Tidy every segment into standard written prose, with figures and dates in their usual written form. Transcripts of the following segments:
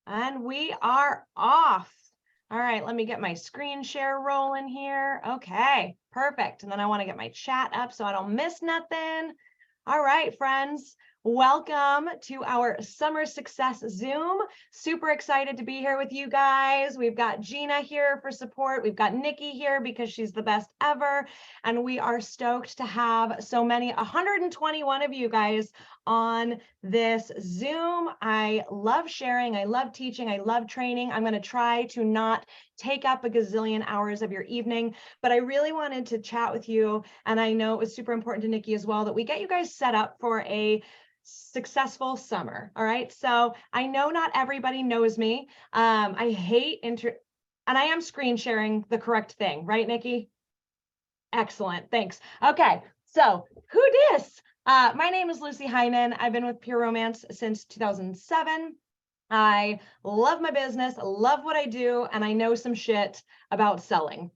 And we are off. All right, let me get my screen share rolling here. Okay, perfect. And then I want to get my chat up so I don't miss nothing. All right, friends, welcome to our Summer Success Zoom. Super excited to be here with you guys. We've got Gina here for support. We've got Nikki here because she's the best ever. And we are stoked to have so many, 121 of you guys on this Zoom. I love sharing, I love teaching, I love training. I'm going to try to not take up a gazillion hours of your evening, but I really wanted to chat with you. And I know it was super important to Nikki as well that we get you guys set up for a successful summer. All right. So I know not everybody knows me. I hate and I am screen sharing the correct thing, right, Nikki? Excellent. Thanks. Okay. So who dis? My name is Lucy Heinen. I've been with Pure Romance since 2007. I love my business, love what I do, and I know some shit about selling.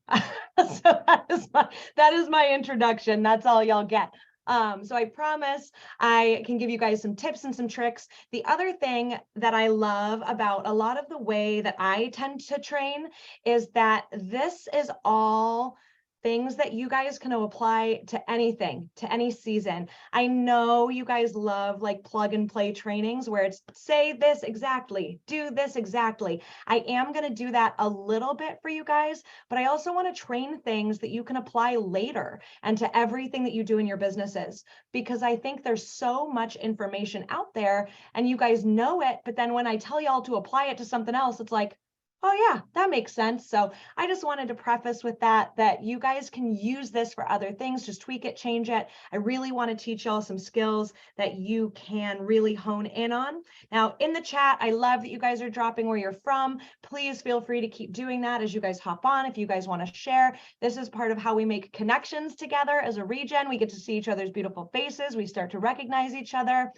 So that is my introduction. That's all y'all get. So I promise I can give you guys some tips and some tricks. The other thing that I love about a lot of the way that I tend to train is that this is all things that you guys can apply to anything, to any season. I know you guys love like plug and play trainings where it's say this exactly, do this exactly. I am going to do that a little bit for you guys, but I also want to train things that you can apply later and to everything that you do in your businesses, because I think there's so much information out there and you guys know it. But then when I tell y'all to apply it to something else, it's like, oh yeah, that makes sense. So I just wanted to preface with that you guys can use this for other things, just tweak it, change it. I really want to teach y'all some skills that you can really hone in on. Now in the chat, I love that you guys are dropping where you're from. Please feel free to keep doing that as you guys hop on. If you guys want to share, this is part of how we make connections together as a region. We get to see each other's beautiful faces. We start to recognize each other.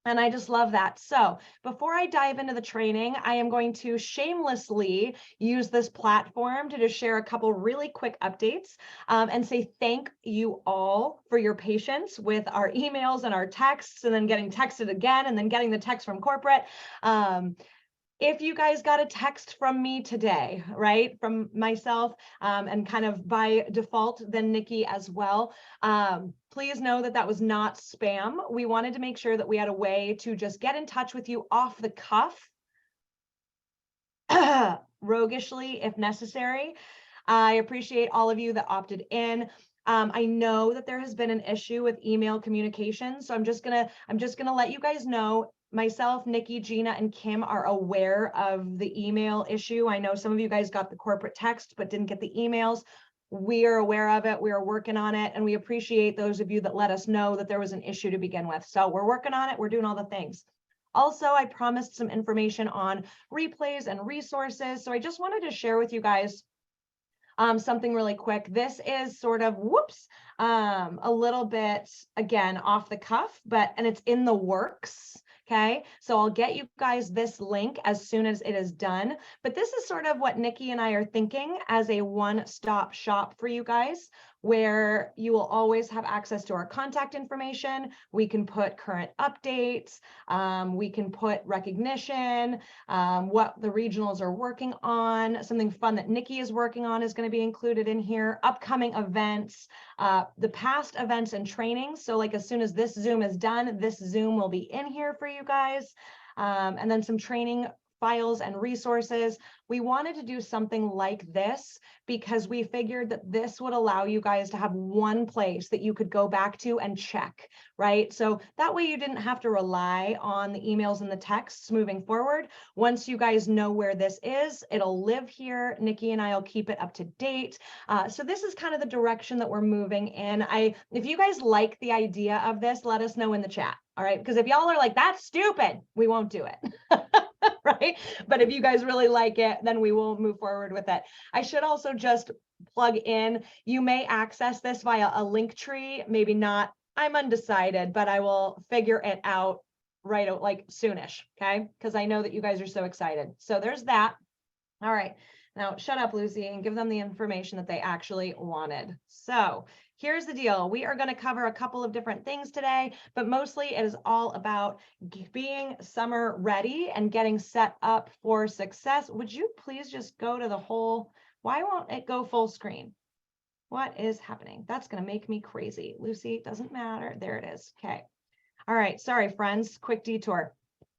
And I just love that. So before I dive into the training, I am going to shamelessly use this platform to just share a couple really quick updates and say thank you all for your patience with our emails and our texts and then getting texted again and then getting the text from corporate. If you guys got a text from me today, right, from myself and kind of by default, then Nikki as well, please know that that was not spam. We wanted to make sure that we had a way to just get in touch with you off the cuff, roguishly if necessary. I appreciate all of you that opted in. I know that there has been an issue with email communication, so I'm just gonna let you guys know. Myself, Nikki, Gina, and Kim are aware of the email issue. I know some of you guys got the corporate text but didn't get the emails. We are aware of it. We are working on it, and we appreciate those of you that let us know that there was an issue to begin with. So we're working on it. We're doing all the things. Also, I promised some information on replays and resources. So I just wanted to share with you guys something really quick. This is sort of, a little bit, again, off the cuff, and it's in the works. Okay, so I'll get you guys this link as soon as it is done. But this is sort of what Nikki and I are thinking as a one-stop shop for you guys, where you will always have access to our contact information. We can put current updates. We can put recognition, what the regionals are working on. Something fun that Nikki is working on is going to be included in here. Upcoming events, the past events and trainings. So like as soon as this Zoom is done, this Zoom will be in here for you guys. And then some training files and resources. We wanted to do something like this because we figured that this would allow you guys to have one place that you could go back to and check, right? So that way you didn't have to rely on the emails and the texts moving forward. Once you guys know where this is, it'll live here. Nikki and I will keep it up to date. So this is kind of the direction that we're moving in. If you guys like the idea of this, let us know in the chat, all right? Because if y'all are like, that's stupid, we won't do it. Right? But if you guys really like it, then we will move forward with it. I should also just plug in, you may access this via a link tree, maybe not. I'm undecided, but I will figure it out right like soonish, okay? Because I know that you guys are so excited. So there's that. All right. Now shut up, Lucy, and give them the information that they actually wanted. So here's the deal. We are going to cover a couple of different things today, but mostly it is all about being summer ready and getting set up for success. Would you please just go to the whole, why won't it go full screen? What is happening? That's going to make me crazy. Lucy, doesn't matter. There it is. Okay. All right. Sorry, friends. Quick detour.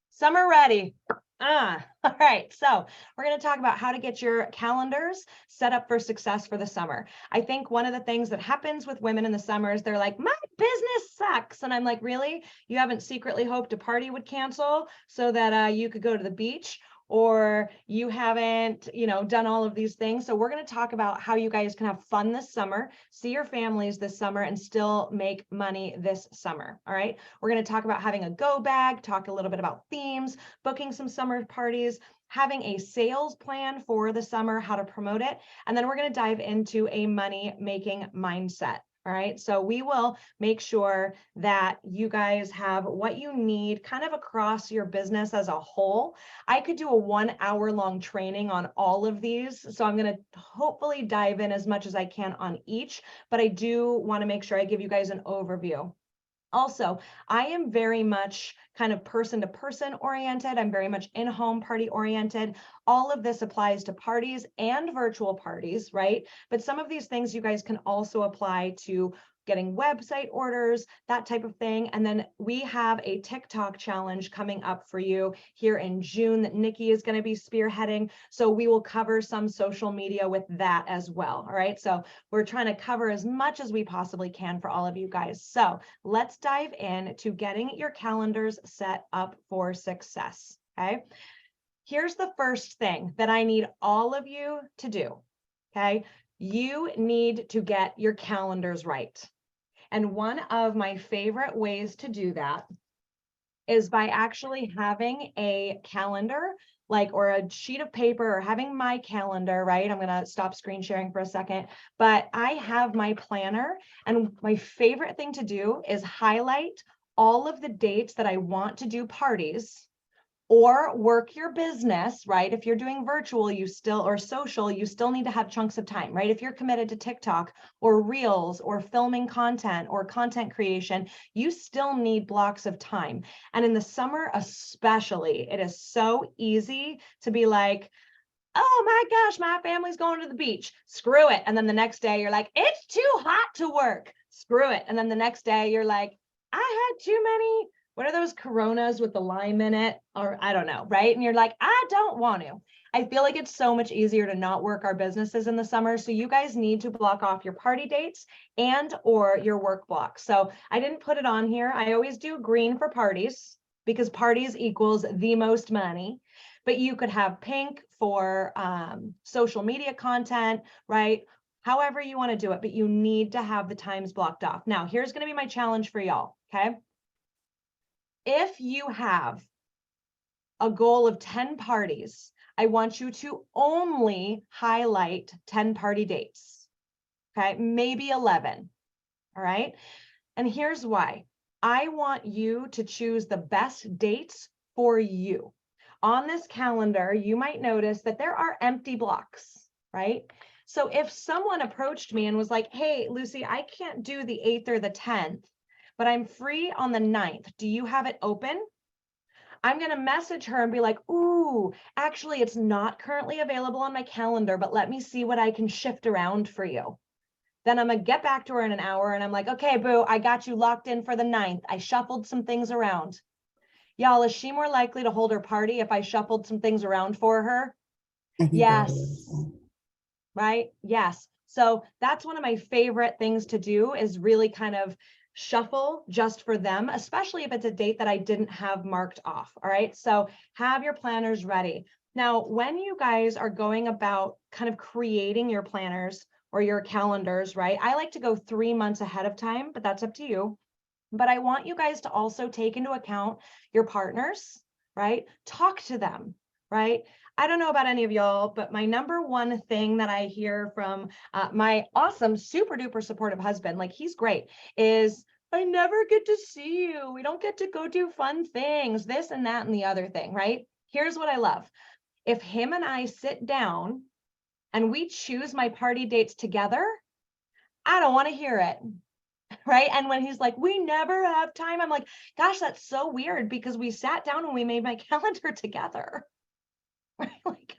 Summer ready. All right. So we're going to talk about how to get your calendars set up for success for the summer. I think one of the things that happens with women in the summer is they're like, my business sucks. And I'm like, really? You haven't secretly hoped a party would cancel so that you could go to the beach? Or you haven't, done all of these things. So we're going to talk about how you guys can have fun this summer, see your families this summer, and still make money this summer. All right. We're going to talk about having a go bag, talk a little bit about themes, booking some summer parties, having a sales plan for the summer, how to promote it. And then we're going to dive into a money making mindset. All right. So we will make sure that you guys have what you need kind of across your business as a whole. I could do a 1 hour long training on all of these. So I'm going to hopefully dive in as much as I can on each, but I do want to make sure I give you guys an overview. Also, I am very much kind of person to person oriented. I'm very much in-home party oriented. All of this applies to parties and virtual parties, right? But some of these things you guys can also apply to getting website orders, that type of thing. And then we have a TikTok challenge coming up for you here in June that Nikki is going to be spearheading. So we will cover some social media with that as well. All right. So we're trying to cover as much as we possibly can for all of you guys. So let's dive in to getting your calendars set up for success. Okay. Here's the first thing that I need all of you to do. Okay. You need to get your calendars right. And one of my favorite ways to do that is by actually having a calendar, or a sheet of paper, or having my calendar, right? I'm going to stop screen sharing for a second, but I have my planner. And my favorite thing to do is highlight all of the dates that I want to do parties or work your business, right? If you're doing virtual, or social, you still need to have chunks of time, right? If you're committed to TikTok or Reels or filming content or content creation, you still need blocks of time. And in the summer, especially, it is so easy to be like, oh my gosh, my family's going to the beach. Screw it. And then the next day you're like, it's too hot to work. Screw it. And then the next day you're like, I had too many, what are those Coronas with the lime in it? Or I don't know, right? And you're like, I don't want to. I feel like it's so much easier to not work our businesses in the summer. So you guys need to block off your party dates and or your work blocks. So I didn't put it on here. I always do green for parties because parties equals the most money. But you could have pink for social media content, right? However you want to do it, but you need to have the times blocked off. Now, here's going to be my challenge for y'all, okay? If you have a goal of 10 parties, I want you to only highlight 10 party dates, okay? Maybe 11, all right? And here's why. I want you to choose the best dates for you. On this calendar, you might notice that there are empty blocks, right? So if someone approached me and was like, hey, Lucy, I can't do the 8th or the 10th, but I'm free on the 9th. Do you have it open? I'm going to message her and be like, ooh, actually, it's not currently available on my calendar, but let me see what I can shift around for you. Then I'm going to get back to her in an hour and I'm like, okay, boo, I got you locked in for the 9th. I shuffled some things around. Y'all, is she more likely to hold her party if I shuffled some things around for her? Yes. Right? Yes. So that's one of my favorite things to do is really kind of shuffle just for them, especially if it's a date that I didn't have marked off. All right. So have your planners ready. Now, when you guys are going about kind of creating your planners or your calendars, right? I like to go 3 months ahead of time, but that's up to you. But I want you guys to also take into account your partners, right? Talk to them, right? I don't know about any of y'all, but my number one thing that I hear from my awesome, super duper supportive husband, like he's great, is I never get to see you. We don't get to go do fun things, this and that and the other thing, right? Here's what I love. If him and I sit down and we choose my party dates together, I don't want to hear it. Right. And when he's like, we never have time, I'm like, gosh, that's so weird because we sat down and we made my calendar together. Right? Like,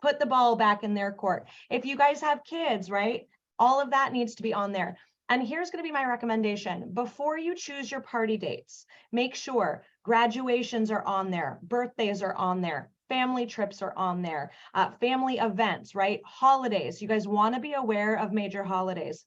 put the ball back in their court. If you guys have kids, right? All of that needs to be on there. And here's going to be my recommendation. Before you choose your party dates, make sure graduations are on there, birthdays are on there, family trips are on there, family events, right? Holidays. You guys want to be aware of major holidays.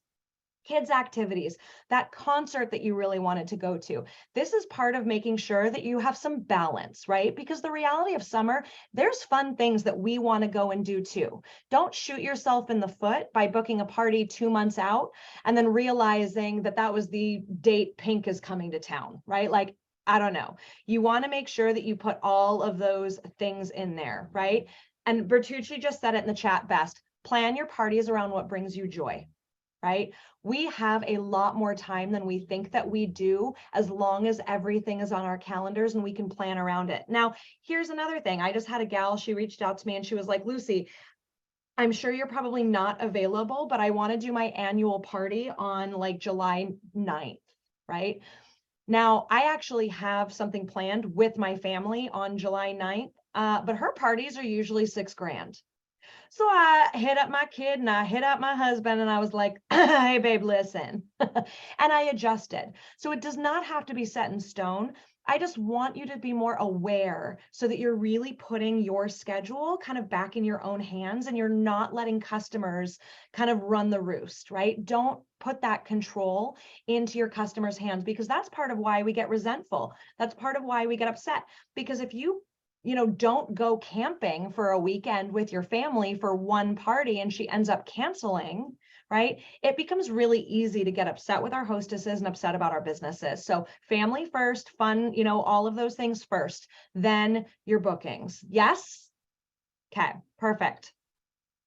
Kids activities, that concert that you really wanted to go to. This is part of making sure that you have some balance, right? Because the reality of summer, there's fun things that we want to go and do too. Don't shoot yourself in the foot by booking a party 2 months out and then realizing that that was the date Pink is coming to town, right? Like, I don't know. You want to make sure that you put all of those things in there, right? And Bertucci just said it in the chat best. Plan your parties around what brings you joy, right? We have a lot more time than we think that we do, as long as everything is on our calendars and we can plan around it. Now, here's another thing. I just had a gal, she reached out to me and she was like, Lucy, I'm sure you're probably not available, but I want to do my annual party on like July 9th, right? Now, I actually have something planned with my family on July 9th, but her parties are usually $6,000. So I hit up my kid and I hit up my husband and I was like, hey, babe, listen. And I adjusted. So it does not have to be set in stone. I just want you to be more aware so that you're really putting your schedule kind of back in your own hands and you're not letting customers kind of run the roost, right? Don't put that control into your customers' hands, because that's part of why we get resentful. That's part of why we get upset. Because if you don't go camping for a weekend with your family for one party and she ends up canceling, right? It becomes really easy to get upset with our hostesses and upset about our businesses. So family first, fun, all of those things first, then your bookings. Yes? Okay, perfect.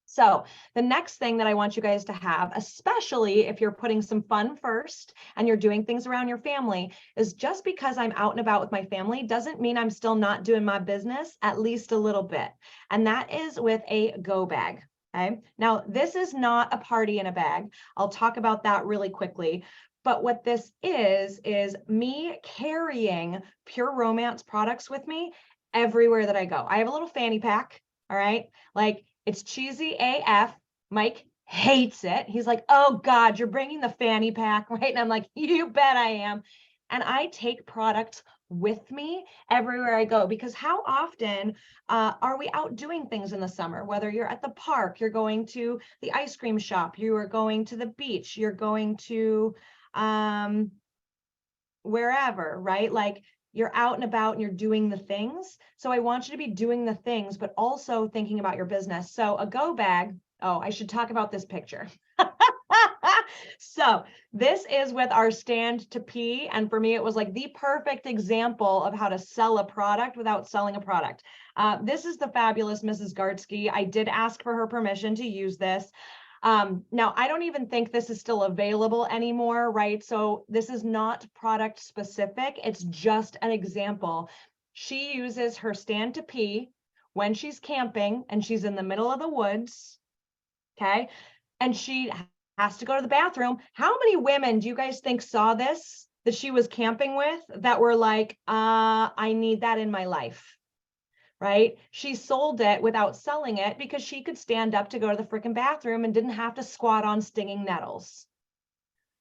So the next thing that I want you guys to have, especially if you're putting some fun first and you're doing things around your family, is just because I'm out and about with my family doesn't mean I'm still not doing my business, at least a little bit. And that is with a go bag. Okay. Now, this is not a party in a bag. I'll talk about that really quickly. But what this is me carrying Pure Romance products with me everywhere that I go. I have a little fanny pack. All right. Like, it's cheesy AF. Mike hates it. He's like, oh God, you're bringing the fanny pack, right? And I'm like, you bet I am. And I take products with me everywhere I go, because how often are we out doing things in the summer? Whether you're at the park, you're going to the ice cream shop, you are going to the beach, you're going to wherever, right? Like, you're out and about and you're doing the things. So I want you to be doing the things, but also thinking about your business. So a go bag, oh, I should talk about this picture. So this is with our stand to pee. And for me, it was like the perfect example of how to sell a product without selling a product. This is the fabulous Mrs. Gartsky. I did ask for her permission to use this. Now, I don't even think this is still available anymore, right? So this is not product specific. It's just an example. She uses her stand to pee when she's camping and she's in the middle of the woods, okay? And she has to go to the bathroom. How many women do you guys think saw this that she was camping with that were like, I need that in my life? Right? She sold it without selling it because she could stand up to go to the freaking bathroom and didn't have to squat on stinging nettles.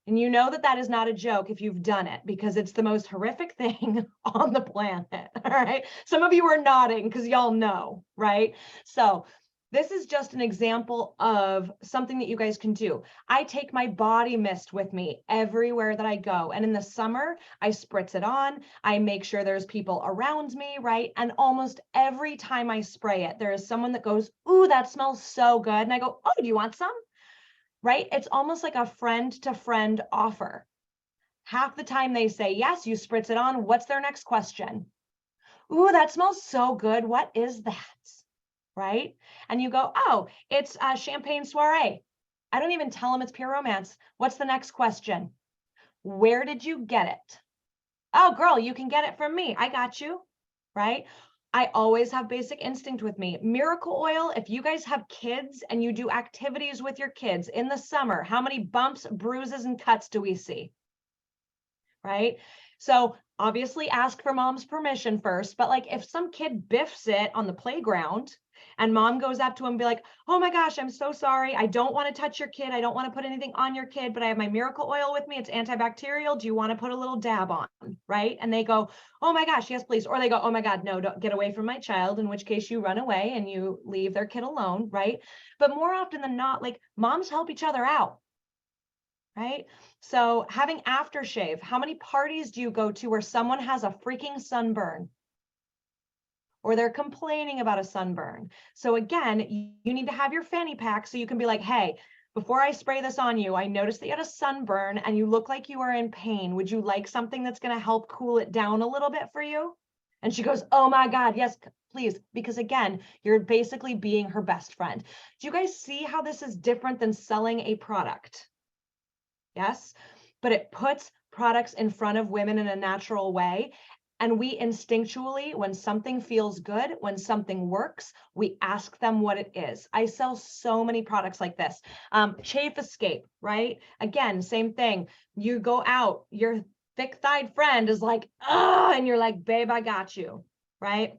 And you know that that is not a joke if you've done it, because it's the most horrific thing on the planet. All right. Some of you are nodding because y'all know, right? So this is just an example of something that you guys can do. I take my body mist with me everywhere that I go. And in the summer, I spritz it on. I make sure there's people around me, right? And almost every time I spray it, there is someone that goes, ooh, that smells so good. And I go, oh, do you want some? Right? It's almost like a friend to friend offer. Half the time they say, yes, you spritz it on. What's their next question? Ooh, that smells so good. What is that? Right? And you go, oh, it's a champagne soiree. I don't even tell them it's Pure Romance. What's the next question? Where did you get it? Oh, girl, you can get it from me. I got you. Right? I always have Basic Instinct with me. Miracle Oil, if you guys have kids and you do activities with your kids in the summer, how many bumps, bruises, and cuts do we see? Right? So obviously ask for mom's permission first, but like if some kid biffs it on the playground and mom goes up to him and be like, oh my gosh, I'm so sorry. I don't want to touch your kid. I don't want to put anything on your kid, but I have my miracle oil with me. It's antibacterial. Do you want to put a little dab on? Right? And they go, oh my gosh, yes, please. Or they go, oh my God, no, don't get away from my child, in which case you run away and you leave their kid alone. Right? But more often than not, like moms help each other out. Right? So having aftershave, how many parties do you go to where someone has a freaking sunburn or they're complaining about a sunburn? So again, you need to have your fanny pack so you can be like, hey, before I spray this on you, I noticed that you had a sunburn and you look like you are in pain. Would you like something that's going to help cool it down a little bit for you? And she goes, oh my God, yes, please. Because again, you're basically being her best friend. Do you guys see how this is different than selling a product? Yes, but it puts products in front of women in a natural way. And we instinctually, when something feels good, when something works, we ask them what it is. I sell so many products like this. Chafe Escape, right? Again, same thing. You go out, your thick-thighed friend is like, oh, and you're like, babe, I got you, right?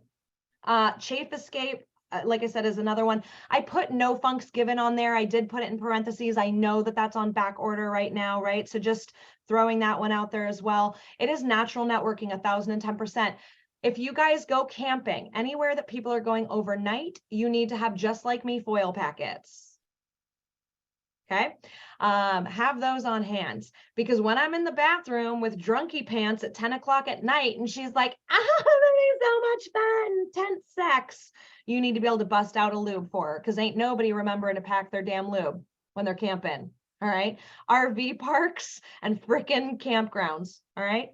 Chafe Escape, like I said, is another one. I put no funks given on there. I did put it in parentheses. I know that that's on back order right now, right? So just throwing that one out there as well. It is natural networking, 1010%. If you guys go camping, anywhere that people are going overnight, you need to have just like me foil packets. Okay, have those on hand, because when I'm in the bathroom with drunky pants at 10 o'clock at night and she's like, I'm having so much fun, tense sex, you need to be able to bust out a lube for her, because ain't nobody remembering to pack their damn lube when they're camping. All right, RV parks and frickin' campgrounds. All right,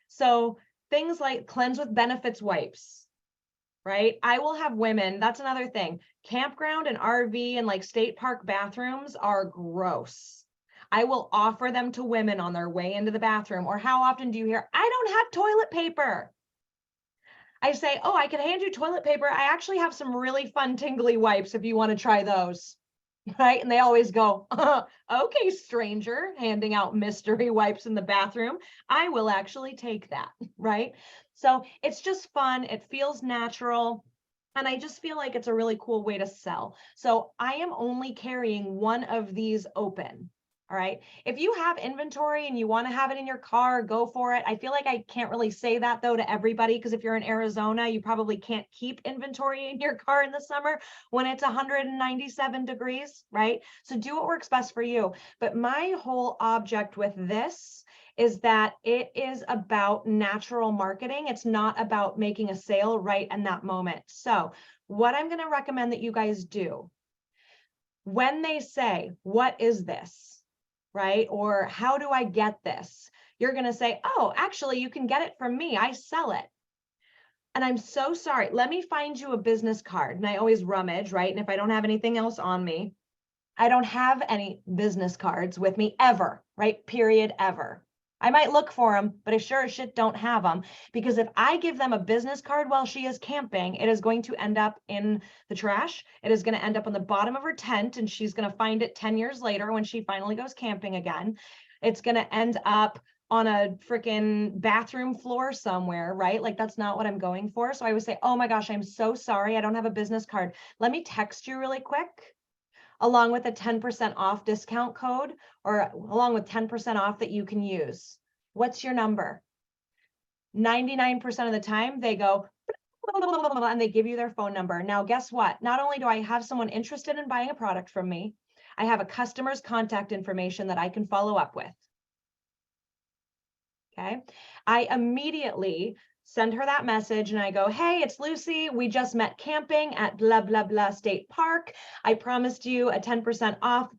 so things like Cleanse with Benefits wipes. Right? I will have women, that's another thing. Campground and RV and like state park bathrooms are gross. I will offer them to women on their way into the bathroom. Or how often do you hear, I don't have toilet paper? I say, oh, I can hand you toilet paper. I actually have some really fun tingly wipes if you want to try those. Right? And they always go, okay, stranger, handing out mystery wipes in the bathroom. I will actually take that. Right? So it's just fun. It feels natural. And I just feel like it's a really cool way to sell. So I am only carrying one of these open. All right. If you have inventory and you want to have it in your car, go for it. I feel like I can't really say that though to everybody, because if you're in Arizona, you probably can't keep inventory in your car in the summer when it's 197 degrees, right? So do what works best for you. But my whole object with this is that it is about natural marketing. It's not about making a sale right in that moment. So what I'm going to recommend that you guys do when they say, what is this? Right? Or how do I get this? You're going to say, oh, actually, you can get it from me. I sell it. And I'm so sorry. Let me find you a business card. And I always rummage, right? And if I don't have anything else on me, I don't have any business cards with me ever, right? Period, ever. I might look for them, but I sure as shit don't have them, because if I give them a business card while she is camping, it is going to end up in the trash. It is going to end up on the bottom of her tent, and she's going to find it 10 years later when she finally goes camping again. It's going to end up on a freaking bathroom floor somewhere, right? Like that's not what I'm going for. So I would say, oh my gosh, I'm so sorry. I don't have a business card. Let me text you really quick, along with a 10% off discount code, or along with 10% off that you can use. What's your number? 99% of the time they go, and they give you their phone number. Now, guess what? Not only do I have someone interested in buying a product from me, I have a customer's contact information that I can follow up with. Okay. I immediately send her that message and I go, hey, it's Lucy. We just met camping at blah, blah, blah state park. I promised you a 10% off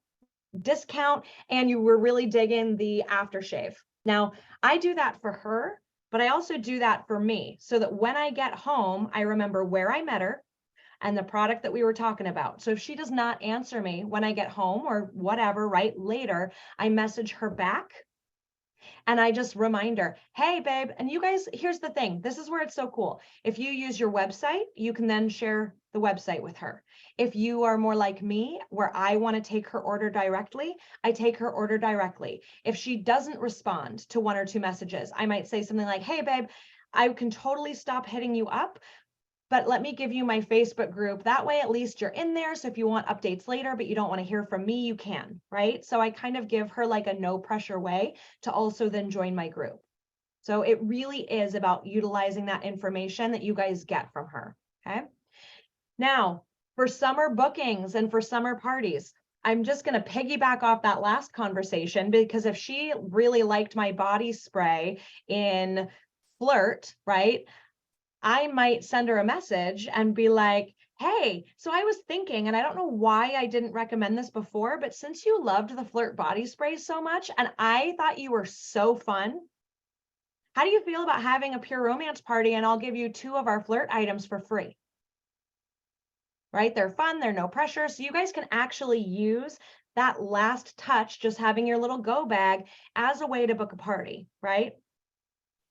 discount and you were really digging the aftershave. Now, I do that for her, but I also do that for me so that when I get home, I remember where I met her and the product that we were talking about. So if she does not answer me when I get home or whatever, right, later, I message her back And I just remind her, hey, babe, and you guys, here's the thing. This is where it's so cool. If you use your website, you can then share the website with her. If you are more like me, where I want to take her order directly, I take her order directly. If she doesn't respond to one or two messages, I might say something like, hey, babe, I can totally stop hitting you up, but let me give you my Facebook group. That way, at least you're in there. So if you want updates later, but you don't want to hear from me, you can, right? So I kind of give her like a no pressure way to also then join my group. So it really is about utilizing that information that you guys get from her, okay? Now, for summer bookings and for summer parties, I'm just going to piggyback off that last conversation, because if she really liked my body spray in Flirt, right? I might send her a message and be like, hey, so I was thinking, and I don't know why I didn't recommend this before, but since you loved the Flirt body spray so much, and I thought you were so fun, how do you feel about having a pure romance party? And I'll give you 2 of our Flirt items for free, right? They're fun, they're no pressure. So you guys can actually use that last touch, just having your little go bag, as a way to book a party, right?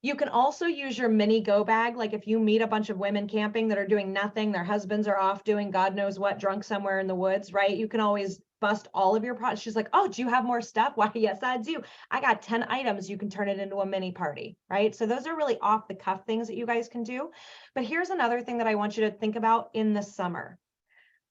You can also use your mini go bag. Like if you meet a bunch of women camping that are doing nothing, their husbands are off doing God knows what, drunk somewhere in the woods, right? You can always bust all of your products. She's like, oh, do you have more stuff? Why, yes, I do. I got 10 items. You can turn it into a mini party, right? So those are really off the cuff things that you guys can do. But here's another thing that I want you to think about in the summer.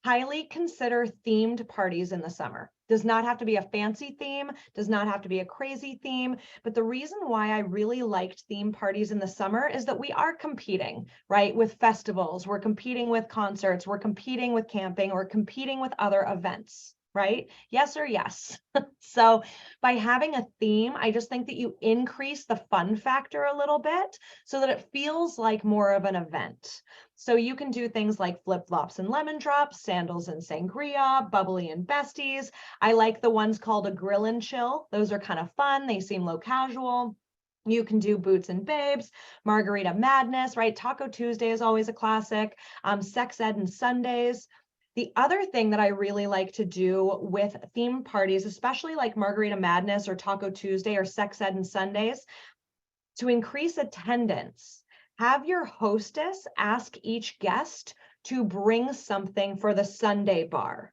Highly consider themed parties in the summer. Does not have to be a fancy theme, does not have to be a crazy theme. But the reason why I really liked theme parties in the summer is that we are competing, right? With festivals, we're competing with concerts, we're competing with camping, we're competing with other events, right? Yes or yes. So by having a theme, I just think that you increase the fun factor a little bit so that it feels like more of an event. So you can do things like flip-flops and lemon drops, sandals and sangria, bubbly and besties. I like the ones called a grill and chill. Those are kind of fun. They seem low casual. You can do boots and babes, margarita madness, right? Taco Tuesday is always a classic. Sex ed and Sundays. The other thing that I really like to do with theme parties, especially like Margarita Madness or Taco Tuesday or Sex Ed and Sundays, to increase attendance, have your hostess ask each guest to bring something for the Sunday bar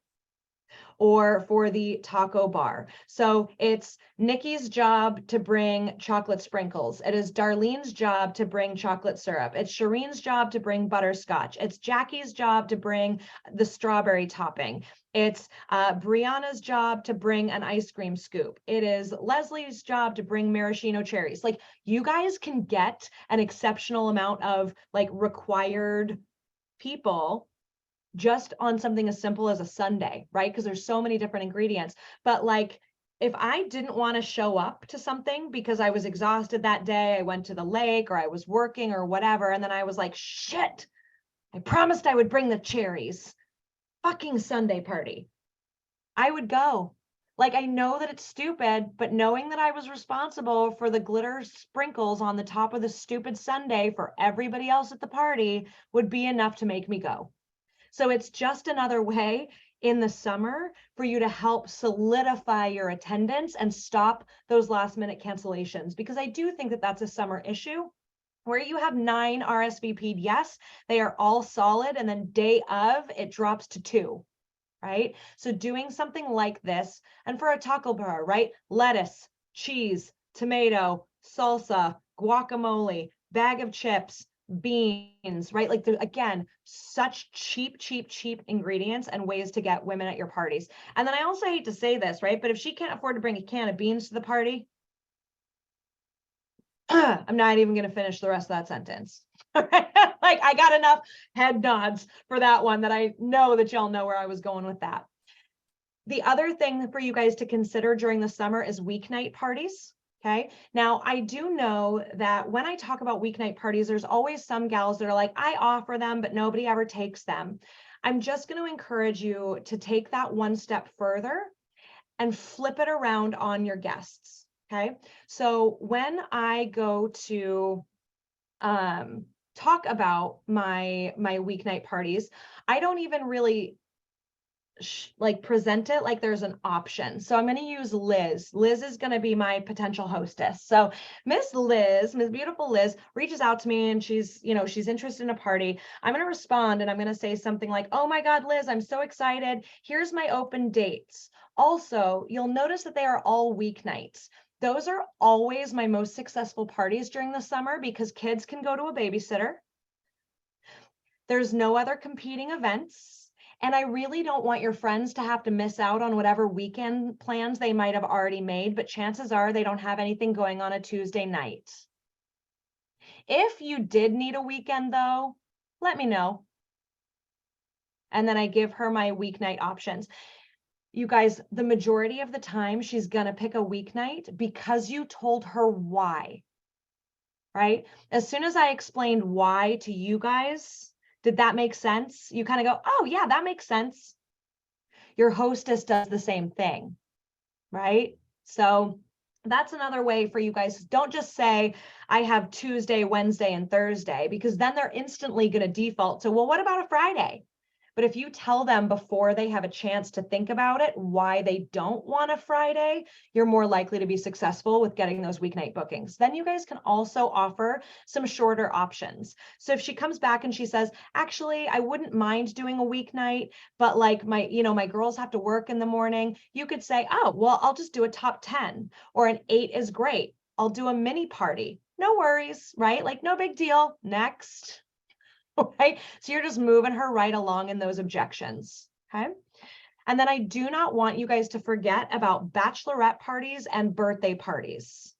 or for the taco bar. So it's Nikki's job to bring chocolate sprinkles. It is Darlene's job to bring chocolate syrup. It's Shireen's job to bring butterscotch. It's Jackie's job to bring the strawberry topping. It's Brianna's job to bring an ice cream scoop. It is Leslie's job to bring maraschino cherries. Like, you guys can get an exceptional amount of like required people just on something as simple as a sundae, right? Because there's so many different ingredients. But like, if I didn't want to show up to something because I was exhausted that day, I went to the lake or I was working or whatever, and then I was like, shit, I promised I would bring the cherries. Fucking Sunday party. I would go. Like, I know that it's stupid, but knowing that I was responsible for the glitter sprinkles on the top of the stupid sundae for everybody else at the party would be enough to make me go. So it's just another way in the summer for you to help solidify your attendance and stop those last minute cancellations, because I do think that that's a summer issue where you have 9 RSVP'd. Yes, they are all solid. And then day of it drops to 2, right? So doing something like this, and for a taco bar, right? Lettuce, cheese, tomato, salsa, guacamole, bag of chips, beans, right? Like, there's, again, such cheap ingredients and ways to get women at your parties. And then I also hate to say this, right? But if she can't afford to bring a can of beans to the party, I'm not even going to finish the rest of that sentence. Like, I got enough head nods for that one that I know that y'all know where I was going with that. The other thing for you guys to consider during the summer is weeknight parties. Okay. Now, I do know that when I talk about weeknight parties, there's always some gals that are like, I offer them, but nobody ever takes them. I'm just going to encourage you to take that one step further and flip it around on your guests. Okay. So when I go to talk about my weeknight parties, I don't even really like present it like there's an option. So I'm going to use Liz. Liz is going to be my potential hostess. So Miss beautiful Liz reaches out to me and she's interested in a party. I'm going to respond and I'm going to say something like, oh my God, Liz, I'm so excited. Here's my open dates. Also, you'll notice that they are all weeknights. Those are always my most successful parties during the summer because kids can go to a babysitter. There's no other competing events. And I really don't want your friends to have to miss out on whatever weekend plans they might have already made, but chances are they don't have anything going on a Tuesday night. If you did need a weekend though, let me know. And then I give her my weeknight options. You guys, the majority of the time she's gonna pick a weeknight because you told her why, right? As soon as I explained why to you guys, did that make sense? You kind of go, oh yeah, that makes sense. Your hostess does the same thing, right? So that's another way for you guys. Don't just say, I have Tuesday, Wednesday, and Thursday, because then they're instantly going to default to, well, what about a Friday? But if you tell them before they have a chance to think about it, why they don't want a Friday, you're more likely to be successful with getting those weeknight bookings. Then you guys can also offer some shorter options. So if she comes back and she says, actually, I wouldn't mind doing a weeknight, but like my girls have to work in the morning, you could say, oh, well, I'll just do a top 10 or an 8 is great. I'll do a mini party. No worries, right? Like no big deal. Next. Right? So you're just moving her right along in those objections. Okay. And then I do not want you guys to forget about bachelorette parties and birthday parties.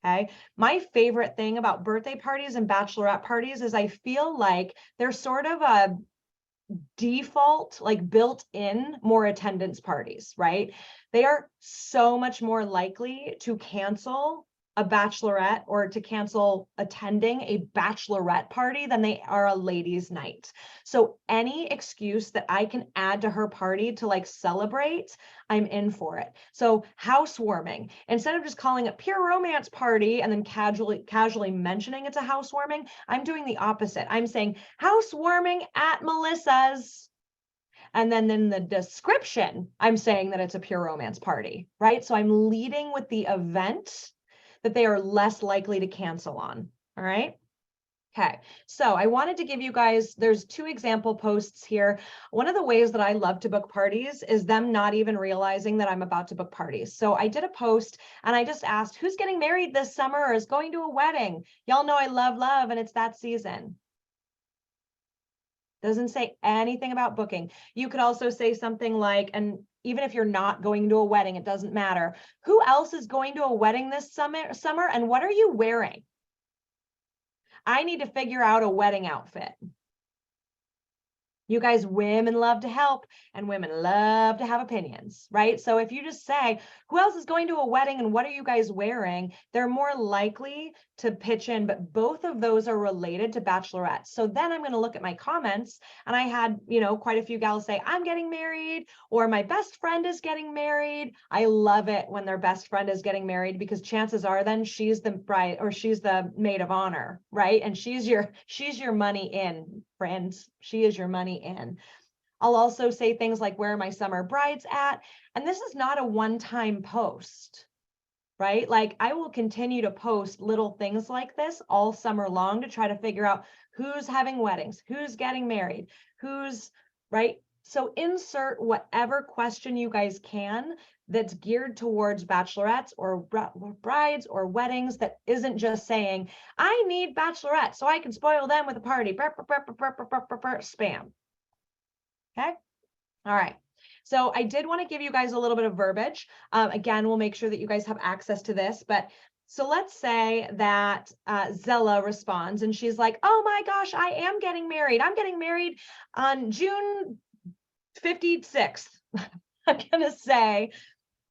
Okay. My favorite thing about birthday parties and bachelorette parties is I feel like they're sort of a default, like built in more attendance parties, right? They are so much more likely to cancel a bachelorette or to cancel attending a bachelorette party than they are a ladies' night. So any excuse that I can add to her party to like celebrate, I'm in for it. So housewarming, instead of just calling it pure romance party and then casually mentioning it's a housewarming, I'm doing the opposite. I'm saying housewarming at Melissa's. And then in the description, I'm saying that it's a pure romance party, right? So I'm leading with the event that they are less likely to cancel on. All right. Okay, so I wanted to give you guys, there's 2 example posts here. One of the ways that I love to book parties is them not even realizing that I'm about to book parties. So I did a post and I just asked, who's getting married this summer or is going to a wedding? Y'all know I love and it's that season. Doesn't say anything about booking. You could also say something like, and even if you're not going to a wedding, it doesn't matter. Who else is going to a wedding this summer and what are you wearing? I need to figure out a wedding outfit. You guys, women love to help and women love to have opinions, right? So if you just say, who else is going to a wedding and what are you guys wearing? They're more likely to pitch in, but both of those are related to bachelorettes. So then I'm going to look at my comments and I had, quite a few gals say, I'm getting married or my best friend is getting married. I love it when their best friend is getting married because chances are then she's the bride or she's the maid of honor, right? And she's your money in, friends. She is your money in. I'll also say things like, where are my summer brides at? And this is not a one-time post, right? Like I will continue to post little things like this all summer long to try to figure out who's having weddings, who's getting married, who's, right? So insert whatever question you guys can that's geared towards bachelorettes or brides or weddings that isn't just saying, I need bachelorettes so I can spoil them with a party, spam. Okay. All right. So I did want to give you guys a little bit of verbiage. Again, we'll make sure that you guys have access to this, but so let's say that Zella responds and she's like, oh my gosh, I am getting married. I'm getting married on June 56th. I'm going to say,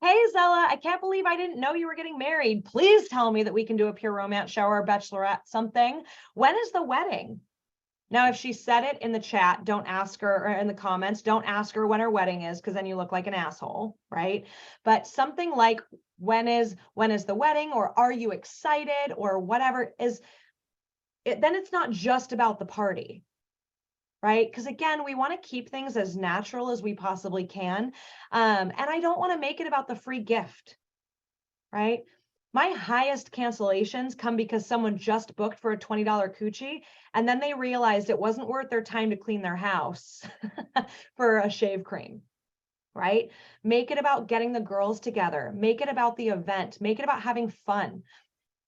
hey, Zella, I can't believe I didn't know you were getting married. Please tell me that we can do a pure romance show or a bachelorette something. When is the wedding? Now, if she said it in the chat, don't ask her, or in the comments, don't ask her when her wedding is, because then you look like an asshole, right? But something like, when is the wedding, or are you excited, or whatever is it, then it's not just about the party. right? Because again, we want to keep things as natural as we possibly can. And I don't want to make it about the free gift, right? My highest cancellations come because someone just booked for a $20 coochie and then they realized it wasn't worth their time to clean their house for a shave cream, right? Make it about getting the girls together, make it about the event, make it about having fun.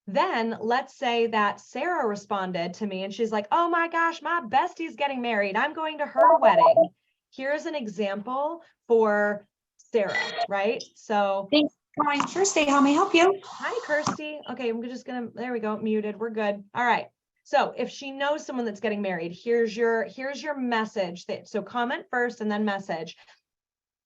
Then let's say that Sarah responded to me and she's like, oh my gosh, my bestie's getting married. I'm going to her wedding. Here's an example for Sarah, right? So Thanks for calling Thursday. How may I help you? hi, Kirsty. Okay, I'm just gonna, there we go, muted. We're good. All right. So if she knows someone that's getting married, here's your message. So comment first and then message.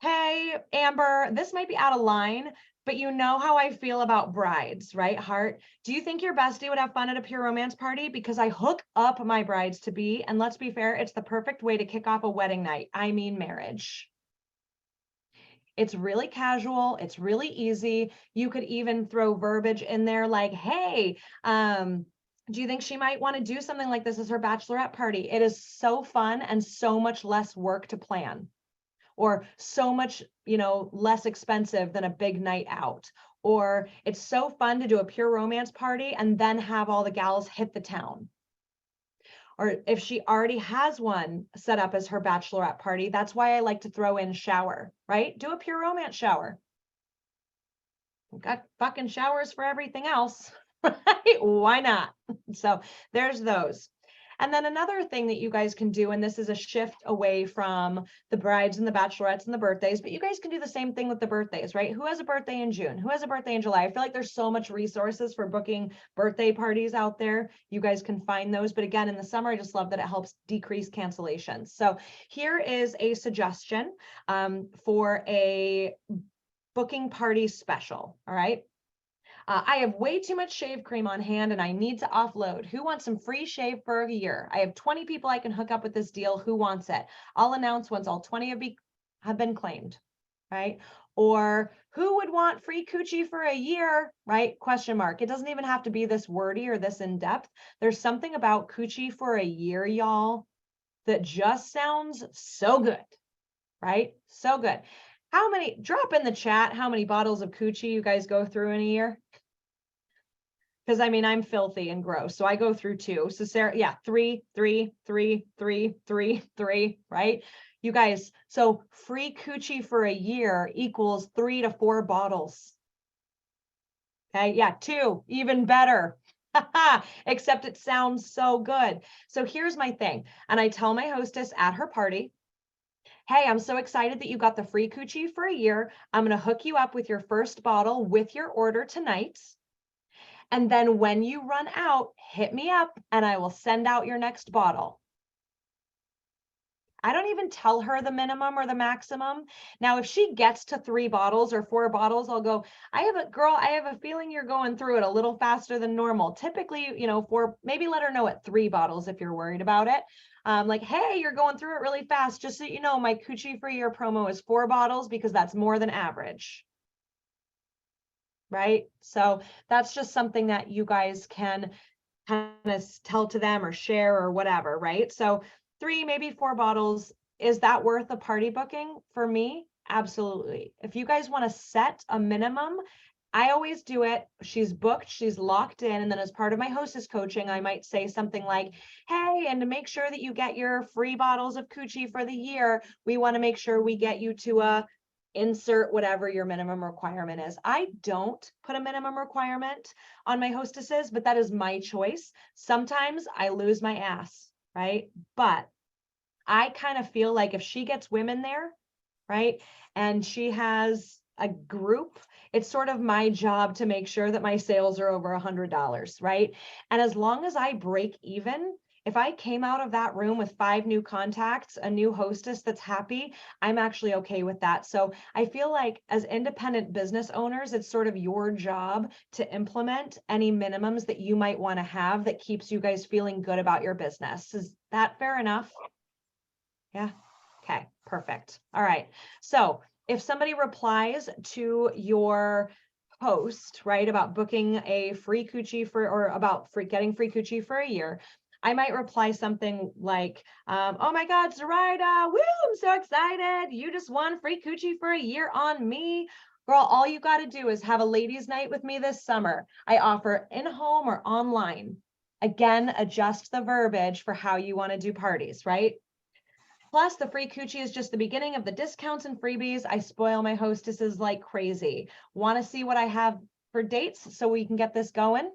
Hey, Amber, this might be out of line, but you know how I feel about brides, right? Heart, do you think your bestie would have fun at a pure romance party? Because I hook up my brides to be, and let's be fair, it's the perfect way to kick off a wedding night. I mean, marriage. It's really casual. It's really easy. You could even throw verbiage in there like, hey, do you think she might want to do something like this as her bachelorette party? It is so fun and so much less work to plan, or so much, less expensive than a big night out. Or it's so fun to do a pure romance party and then have all the gals hit the town. Or if she already has one set up as her bachelorette party, that's why I like to throw in shower, right? Do a pure romance shower. We've got fucking showers for everything else, right? Why not? So there's those. And then another thing that you guys can do, and this is a shift away from the brides and the bachelorettes and the birthdays, but you guys can do the same thing with the birthdays, right? Who has a birthday in June? Who has a birthday in July? I feel like there's so much resources for booking birthday parties out there. You guys can find those. But again, in the summer, I just love that it helps decrease cancellations. So here is a suggestion for a booking party special. All right. I have way too much shave cream on hand and I need to offload. Who wants some free shave for a year? I have 20 people I can hook up with this deal. Who wants it? I'll announce once all 20 have been claimed, right? Or who would want free coochie for a year, right? Question mark. It doesn't even have to be this wordy or this in depth. There's something about coochie for a year, y'all, that just sounds so good, right? So good. Drop in the chat how many bottles of coochie you guys go through in a year? Because I mean, I'm filthy and gross. So I go through 2. So Sarah, yeah, 3, 3, 3, 3, 3, 3, right? You guys, so free coochie for a year equals 3 to 4 bottles. Okay, yeah, 2, even better. Except it sounds so good. So here's my thing. And I tell my hostess at her party, hey, I'm so excited that you got the free coochie for a year. I'm going to hook you up with your first bottle with your order tonight. And then when you run out, hit me up and I will send out your next bottle. I don't even tell her the minimum or the maximum. Now, if she gets to 3 bottles or 4 bottles, I'll go, I have a feeling you're going through it a little faster than normal. Typically, maybe let her know at 3 bottles if you're worried about it. Like, hey, you're going through it really fast. Just so you know, my coochie for your promo is 4 bottles because that's more than average. Right? So that's just something that you guys can kind of tell to them or share or whatever, right? So 3, maybe 4 bottles. Is that worth a party booking for me? Absolutely. If you guys want to set a minimum, I always do it. She's booked, she's locked in. And then as part of my hostess coaching, I might say something like, hey, and to make sure that you get your free bottles of coochie for the year, we want to make sure we get you to a insert whatever your minimum requirement is. I don't put a minimum requirement on my hostesses, but that is my choice. Sometimes I lose my ass, right? But I kind of feel like if she gets women there, right, and she has a group, it's sort of my job to make sure that my sales are over $100, right? And as long as I break even, if I came out of that room with 5 new contacts, a new hostess that's happy, I'm actually okay with that. So I feel like as independent business owners, it's sort of your job to implement any minimums that you might want to have that keeps you guys feeling good about your business. Is that fair enough? Yeah. Okay, perfect. All right. So if somebody replies to your post, right, about booking a free coochie or about getting free coochie for a year, I might reply something like, oh my God, Zoraida, woo, I'm so excited. You just won free coochie for a year on me. Girl, all you got to do is have a ladies' night with me this summer. I offer in-home or online. Again, adjust the verbiage for how you want to do parties, right? Plus, the free coochie is just the beginning of the discounts and freebies. I spoil my hostesses like crazy. Want to see what I have for dates so we can get this going?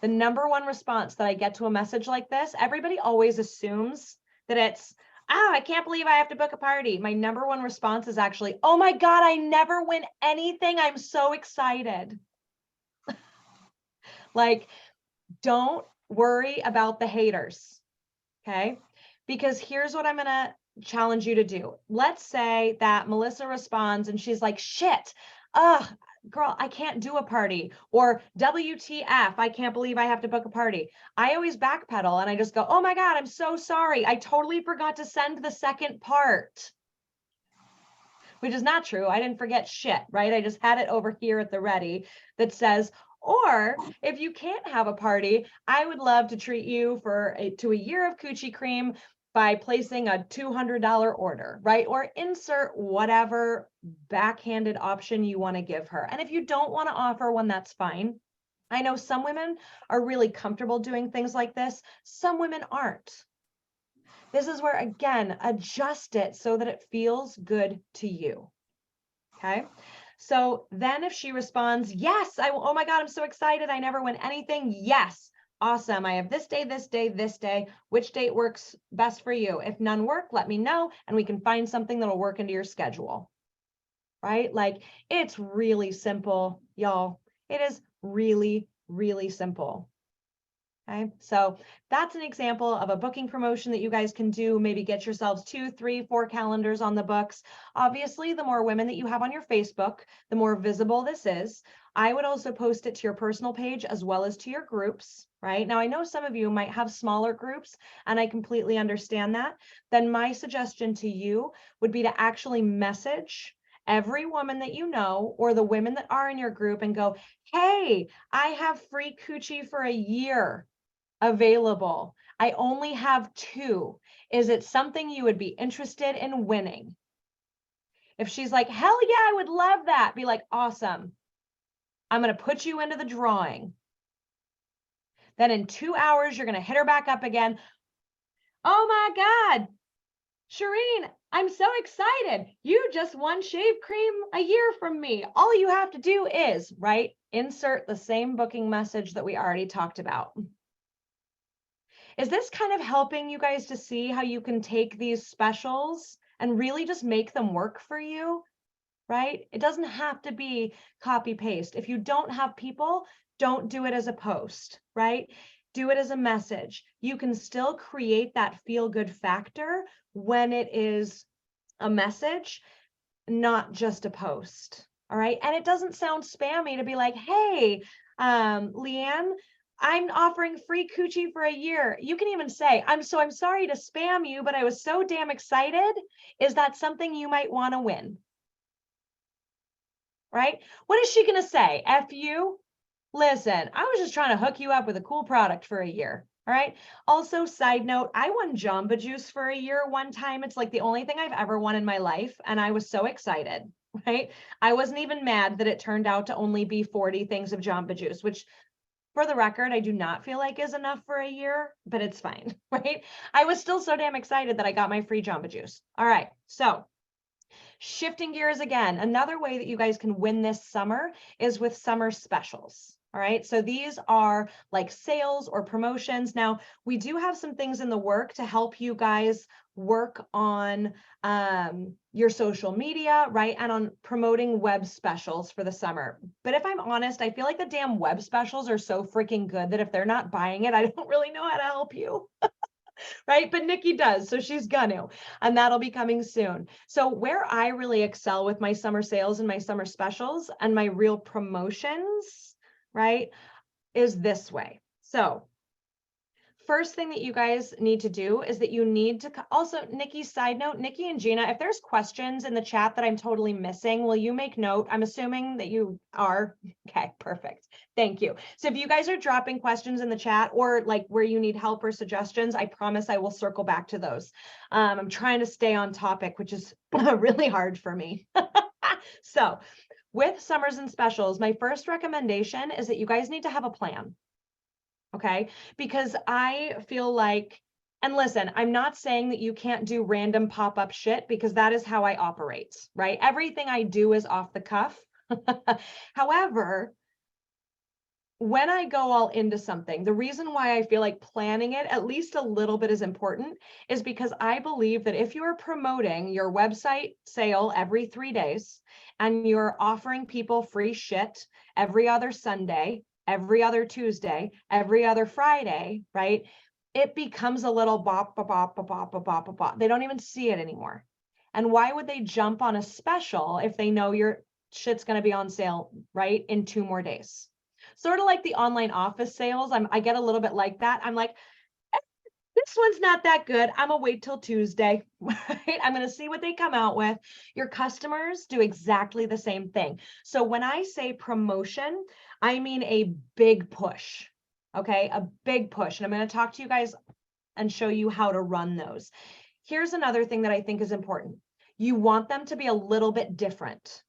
The number one response that I get to a message like this, everybody always assumes that it's, oh, I can't believe I have to book a party. My number one response is actually, oh my God, I never win anything. I'm so excited. Like, don't worry about the haters, okay? Because here's what I'm going to challenge you to do. Let's say that Melissa responds and she's like, shit, girl, I can't do a party, or WTF, I can't believe I have to book a party. I always backpedal and I just go, oh my God, I'm so sorry. I totally forgot to send the second part, which is not true. I didn't forget shit, right? I just had it over here at the ready that says, or if you can't have a party, I would love to treat you to a year of coochie cream by placing a $200 order, right? Or insert whatever backhanded option you want to give her. And if you don't want to offer one, that's fine. I know some women are really comfortable doing things like this. Some women aren't. This is where, again, adjust it so that it feels good to you. Okay. So then if she responds, yes, oh my God, I'm so excited. I never win anything. Yes. Awesome. I have this day, this day, this day. Which date works best for you? If none work, let me know and we can find something that'll work into your schedule. Right? Like, it's really simple, y'all. It is really, really simple. Okay, so that's an example of a booking promotion that you guys can do. Maybe get yourselves 2, 3, 4 calendars on the books. Obviously, the more women that you have on your Facebook, the more visible this is. I would also post it to your personal page as well as to your groups, right? Now, I know some of you might have smaller groups, and I completely understand that. Then my suggestion to you would be to actually message every woman that you know or the women that are in your group and go, hey, I have free coochie for a year available. I only have 2. Is it something you would be interested in winning? If she's like, hell yeah, I would love that. Be like, awesome. I'm going to put you into the drawing. Then in 2 hours, you're going to hit her back up again. Oh my God, Shireen, I'm so excited. You just won shave cream a year from me. All you have to do is, right, insert the same booking message that we already talked about. Is this kind of helping you guys to see how you can take these specials and really just make them work for you, right? It doesn't have to be copy paste. If you don't have people, don't do it as a post, right? Do it as a message. You can still create that feel good factor when it is a message, not just a post. All right. And it doesn't sound spammy to be like, hey, Leanne, I'm offering free coochie for a year. You can even say, I'm sorry to spam you, but I was so damn excited. Is that something you might want to win? Right? What is she going to say? F you? Listen, I was just trying to hook you up with a cool product for a year. All right. Also, side note, I won Jamba Juice for a year one time. It's like the only thing I've ever won in my life. And I was so excited, right? I wasn't even mad that it turned out to only be 40 things of Jamba Juice, which for the record, I do not feel like is enough for a year, but it's fine, right? I was still so damn excited that I got my free Jamba Juice. All right. So shifting gears again, another way that you guys can win this summer is with summer specials. All right, so these are like sales or promotions. Now, we do have some things in the work to help you guys work on your social media, right? And on promoting web specials for the summer. But if I'm honest, I feel like the damn web specials are so freaking good that if they're not buying it, I don't really know how to help you. Right? But Nikki does, so she's gonna, and that'll be coming soon. So where I really excel with my summer sales and my summer specials and my real promotions, right, is this way. So first thing that you guys need to do is that you need to also, Nikki's side note, Nikki and Gina, if there's questions in the chat that I'm totally missing, will you make note? I'm assuming that you are. Okay, perfect. Thank you. So if you guys are dropping questions in the chat or like where you need help or suggestions, I promise I will circle back to those. I'm trying to stay on topic, which is really hard for me. So with summers and specials, my first recommendation is that you guys need to have a plan. Okay, because I feel like, and listen, I'm not saying that you can't do random pop-up shit because that is how I operate, right? Everything I do is off the cuff. However, when I go all into something, the reason why I feel like planning it at least a little bit is important is because I believe that if you are promoting your website sale every 3 days and you're offering people free shit every other Sunday, every other Tuesday, every other Friday, right? It becomes a little bop, bop, bop, bop, bop, bop, bop, bop. They don't even see it anymore. And why would they jump on a special if they know your shit's going to be on sale, right, in 2 more days? Sort of like the online office sales. I get a little bit like that. I'm like, this one's not that good. I'm gonna wait till Tuesday, right? I'm gonna see what they come out with. Your customers do exactly the same thing. So when I say promotion, I mean a big push, okay? A big push. And I'm gonna talk to you guys and show you how to run those. Here's another thing that I think is important. You want them to be a little bit different.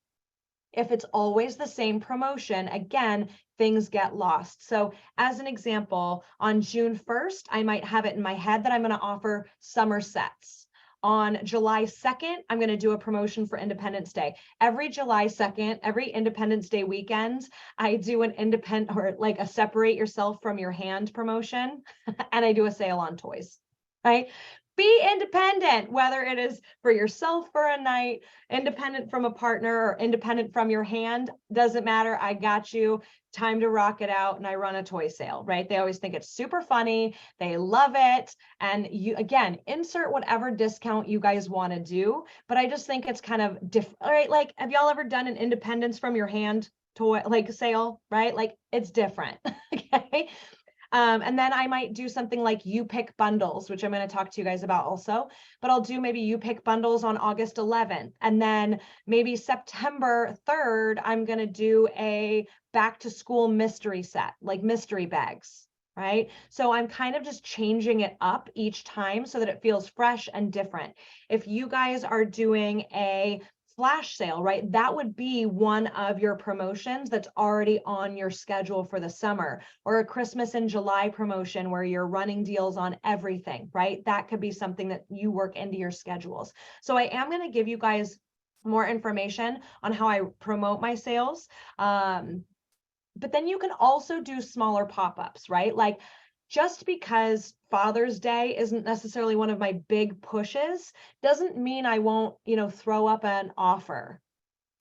If it's always the same promotion, again, things get lost. So as an example, on June 1st, I might have it in my head that I'm going to offer summer sets. On July 2nd, I'm going to do a promotion for Independence Day. Every July 2nd, every Independence Day weekend, I do an independent or like a separate yourself from your hand promotion, and I do a sale on toys, right? Be independent, whether it is for yourself for a night, independent from a partner, or independent from your hand, doesn't matter. I got you. Time to rock it out. And I run a toy sale, right? They always think it's super funny. They love it. And you, again, insert whatever discount you guys want to do. But I just think it's kind of different, right? Like, have y'all ever done an independence from your hand toy, like sale, right? Like it's different. Okay. And then I might do something like you pick bundles, which I'm going to talk to you guys about also, but I'll do maybe you pick bundles on August 11th. And then maybe September 3rd, I'm going to do a back to school mystery set, like mystery bags, right? So I'm kind of just changing it up each time so that it feels fresh and different. If you guys are doing a flash sale, right? That would be one of your promotions that's already on your schedule for the summer, or a Christmas in July promotion where you're running deals on everything, right? That could be something that you work into your schedules. So I am going to give you guys more information on how I promote my sales. But then you can also do smaller pop-ups, right? Like just because Father's Day isn't necessarily one of my big pushes doesn't mean I won't, throw up an offer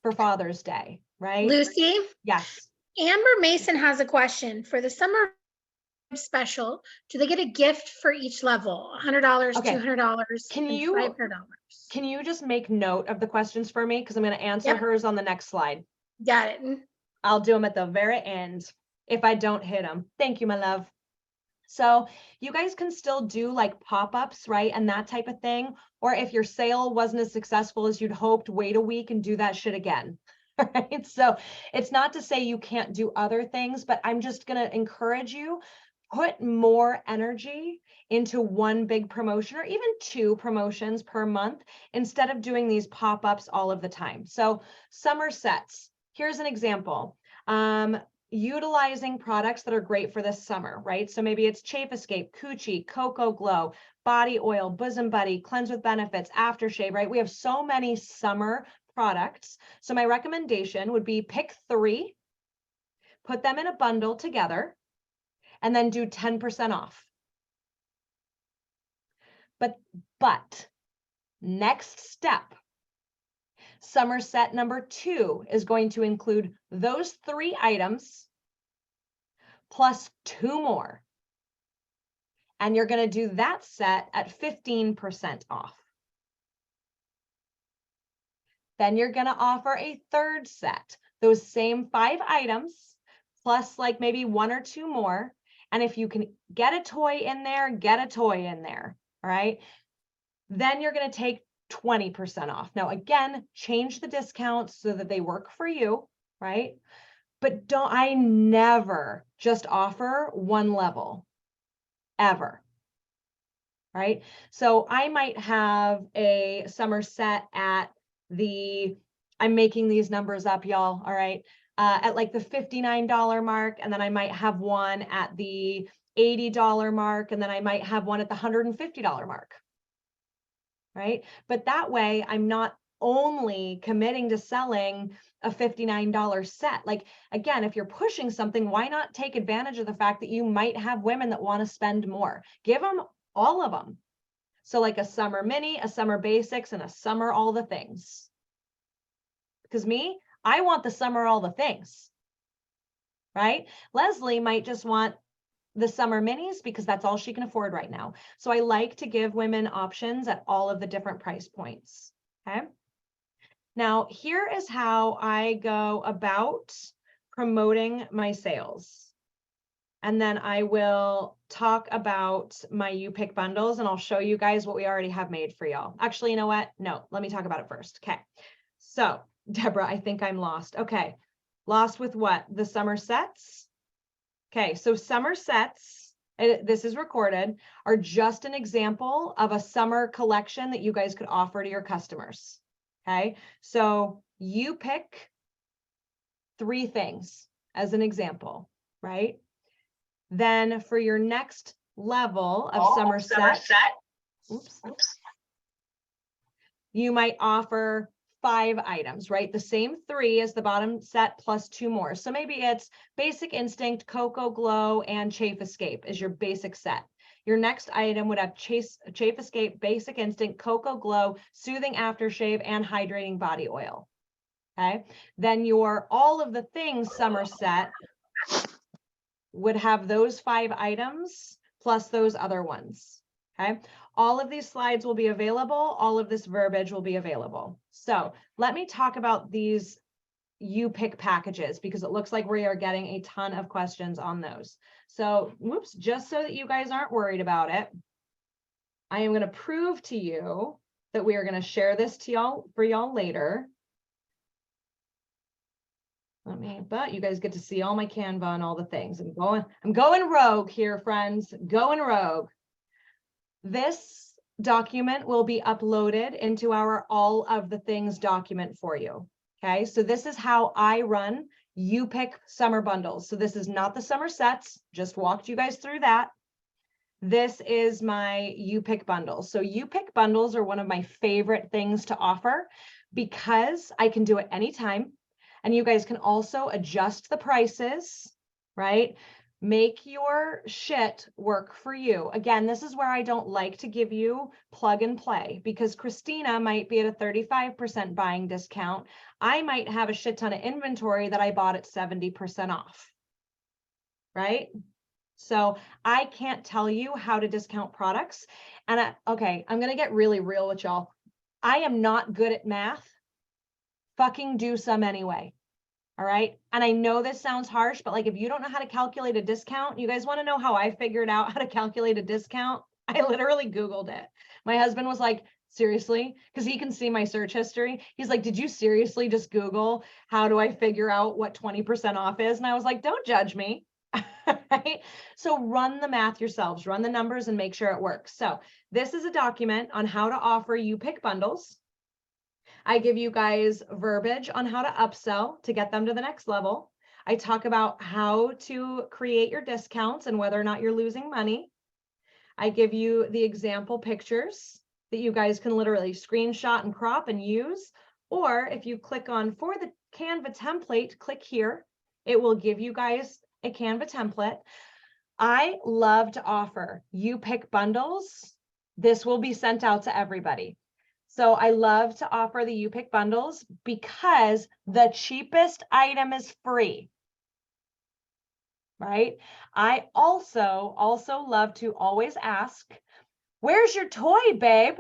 for Father's Day, right? Lucy, Yes. Amber Mason has a question for the summer special. Do they get a gift for each level? $100, Okay. $200, Can and you $500. Can you just make note of the questions for me? Because I'm going to answer hers on the next slide. Got it. I'll do them at the very end if I don't hit them. Thank you, my love. So you guys can still do like pop-ups, right? And that type of thing. Or if your sale wasn't as successful as you'd hoped, wait a week and do that shit again. Right? So it's not to say you can't do other things, but I'm just going to encourage you, put more energy into one big promotion or even 2 promotions per month instead of doing these pop-ups all of the time. So summer sets, here's an example. Utilizing products that are great for this summer, right? So maybe it's Chafe Escape, Coochie, Cocoa Glow, Body Oil, Bosom Buddy, Cleanse with Benefits, Aftershave, right? We have so many summer products. So my recommendation would be pick 3, put them in a bundle together, and then do 10% off. But next step, summer set number 2 is going to include those 3 items plus 2 more. And you're going to do that set at 15% off. Then you're going to offer a 3rd set, those same 5 items, plus like maybe 1 or 2 more, And if you can get a toy in there, get a toy in there, all right? Then you're going to take 20% off. Now, again, change the discounts so that they work for you, right? But I never just offer one level, ever, right? So I might have a summer set at I'm making these numbers up, y'all, all right? At like the $59 mark, and then I might have one at the $80 mark, and then I might have one at the $150 mark, right? But that way I'm not only committing to selling a $59 set. Like, again, if you're pushing something, why not take advantage of the fact that you might have women that want to spend more? Give them all of them. So like a summer mini, a summer basics, and a summer all the things. Because I want the summer all the things, right? Leslie might just want the summer minis because that's all she can afford right now. So I like to give women options at all of the different price points, okay? Now, here is how I go about promoting my sales. And then I will talk about my You Pick bundles, and I'll show you guys what we already have made for y'all. Actually, you know what? No, let me talk about it first. Okay. So, Deborah, I think I'm lost. Okay. Lost with what? The summer sets? Okay. So summer sets, this is recorded, are just an example of a summer collection that you guys could offer to your customers. Okay. So you pick 3 things as an example, right? Then for your next level of summer set, you might offer 5 items, right? The same 3 as the bottom set plus 2 more. So maybe it's Basic Instinct, Cocoa Glow, and Chafe Escape is your basic set. Your next item would have Chafe Escape, Basic Instinct, Cocoa Glow, Soothing Aftershave, and Hydrating Body Oil. Okay. Then your All of the Things summer set would have those 5 items plus those other ones. Okay. All of these slides will be available. All of this verbiage will be available. So let me talk about these You Pick packages because it looks like we are getting a ton of questions on those. So, whoops, just so that you guys aren't worried about it, I am going to prove to you that we are going to share this to y'all for y'all later. But you guys get to see all my Canva and all the things. I'm going rogue here, friends, going rogue. This document will be uploaded into our All of the Things document for you. Okay, so this is how I run You Pick summer bundles. So this is not the summer sets, just walked you guys through that. This is my You Pick bundles. So You Pick bundles are one of my favorite things to offer because I can do it anytime. And you guys can also adjust the prices, right? Make your shit work for you. Again, this is where I don't like to give you plug and play because Christina might be at a 35% buying discount. I might have a shit ton of inventory that I bought at 70% off, right? So I can't tell you how to discount products. And okay, I'm going to get really real with y'all. I am not good at math. Fucking do some anyway. All right. And I know this sounds harsh, but like, if you don't know how to calculate a discount, you guys want to know how I figured out how to calculate a discount? I literally Googled it. My husband was like, seriously? Because he can see my search history. He's like, did you seriously just Google how do I figure out what 20% off is? And I was like, don't judge me. Right? So run the math yourselves, run the numbers and make sure it works. So this is a document on how to offer You Pick bundles. I give you guys verbiage on how to upsell to get them to the next level. I talk about how to create your discounts and whether or not you're losing money. I give you the example pictures that you guys can literally screenshot and crop and use. Or if you click on for the Canva template, click here. It will give you guys a Canva template. I love to offer You Pick bundles. This will be sent out to everybody. So I love to offer the You Pick bundles because the cheapest item is free, right? I also love to always ask, where's your toy, babe?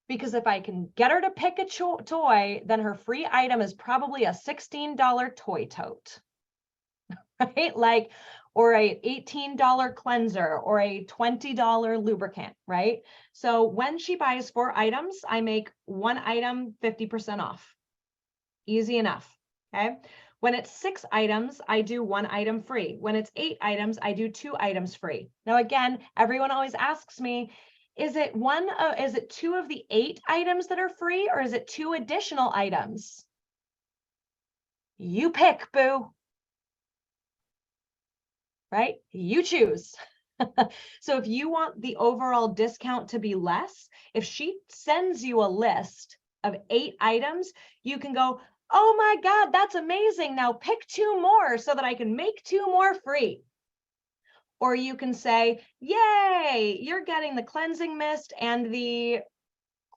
Because if I can get her to pick a toy, then her free item is probably a $16 toy tote, right? Like, or a $18 cleanser or a $20 lubricant, right? So when she buys 4 items, I make 1 item 50% off. Easy enough, okay? When it's 6 items, I do 1 item free. When it's 8 items, I do 2 items free. Now, again, everyone always asks me, is it 2 of the 8 items that are free, or is it 2 additional items? You pick, boo. Right? You choose. So if you want the overall discount to be less, if she sends you a list of 8 items, you can go, oh my God, that's amazing. Now pick 2 more so that I can make 2 more free. Or you can say, yay, you're getting the cleansing mist and the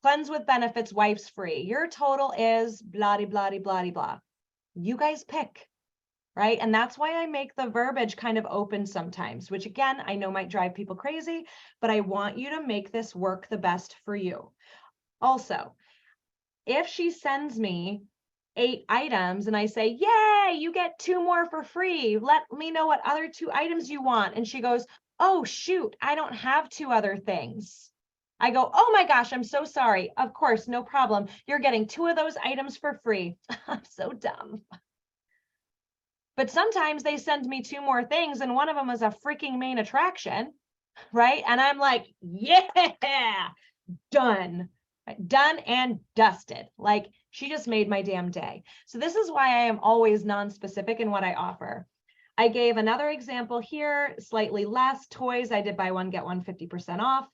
cleanse with benefits wipes free. Your total is blah, blah, blah, blah, blah. You guys pick. Right? And that's why I make the verbiage kind of open sometimes, which again, I know might drive people crazy, but I want you to make this work the best for you. Also, if she sends me 8 items and I say, yay, you get 2 more for free. Let me know what other 2 items you want. And she goes, oh, shoot, I don't have 2 other things. I go, oh my gosh, I'm so sorry. Of course, no problem. You're getting 2 of those items for free. I'm so dumb. But sometimes they send me 2 more things and one of them is a freaking main attraction, right? And I'm like, yeah, done, done and dusted. Like she just made my damn day. So this is why I am always non-specific in what I offer. I gave another example here, slightly less toys. I did buy one, get one 50% off.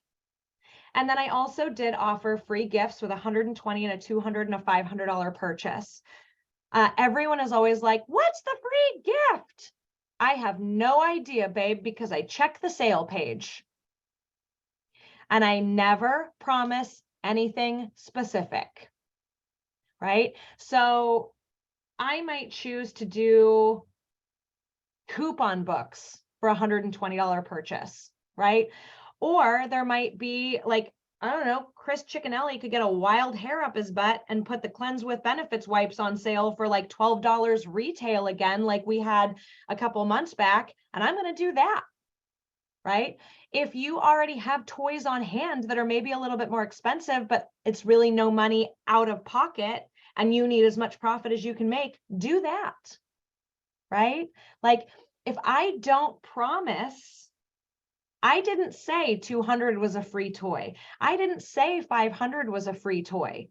And then I also did offer free gifts with $120 and a $200 and a $500 purchase. Everyone is always like, what's the free gift? I have no idea, babe, because I check the sale page. And I never promise anything specific, right? So I might choose to do coupon books for $120 purchase, right? Or there might be like, I don't know, Chris Chickenelli could get a wild hair up his butt and put the Cleanse with Benefits wipes on sale for like $12 retail again, like we had a couple months back. And I'm going to do that, right? If you already have toys on hand that are maybe a little bit more expensive, but it's really no money out of pocket and you need as much profit as you can make, do that, right? Like if I don't promise, I didn't say 200 was a free toy. I didn't say 500 was a free toy.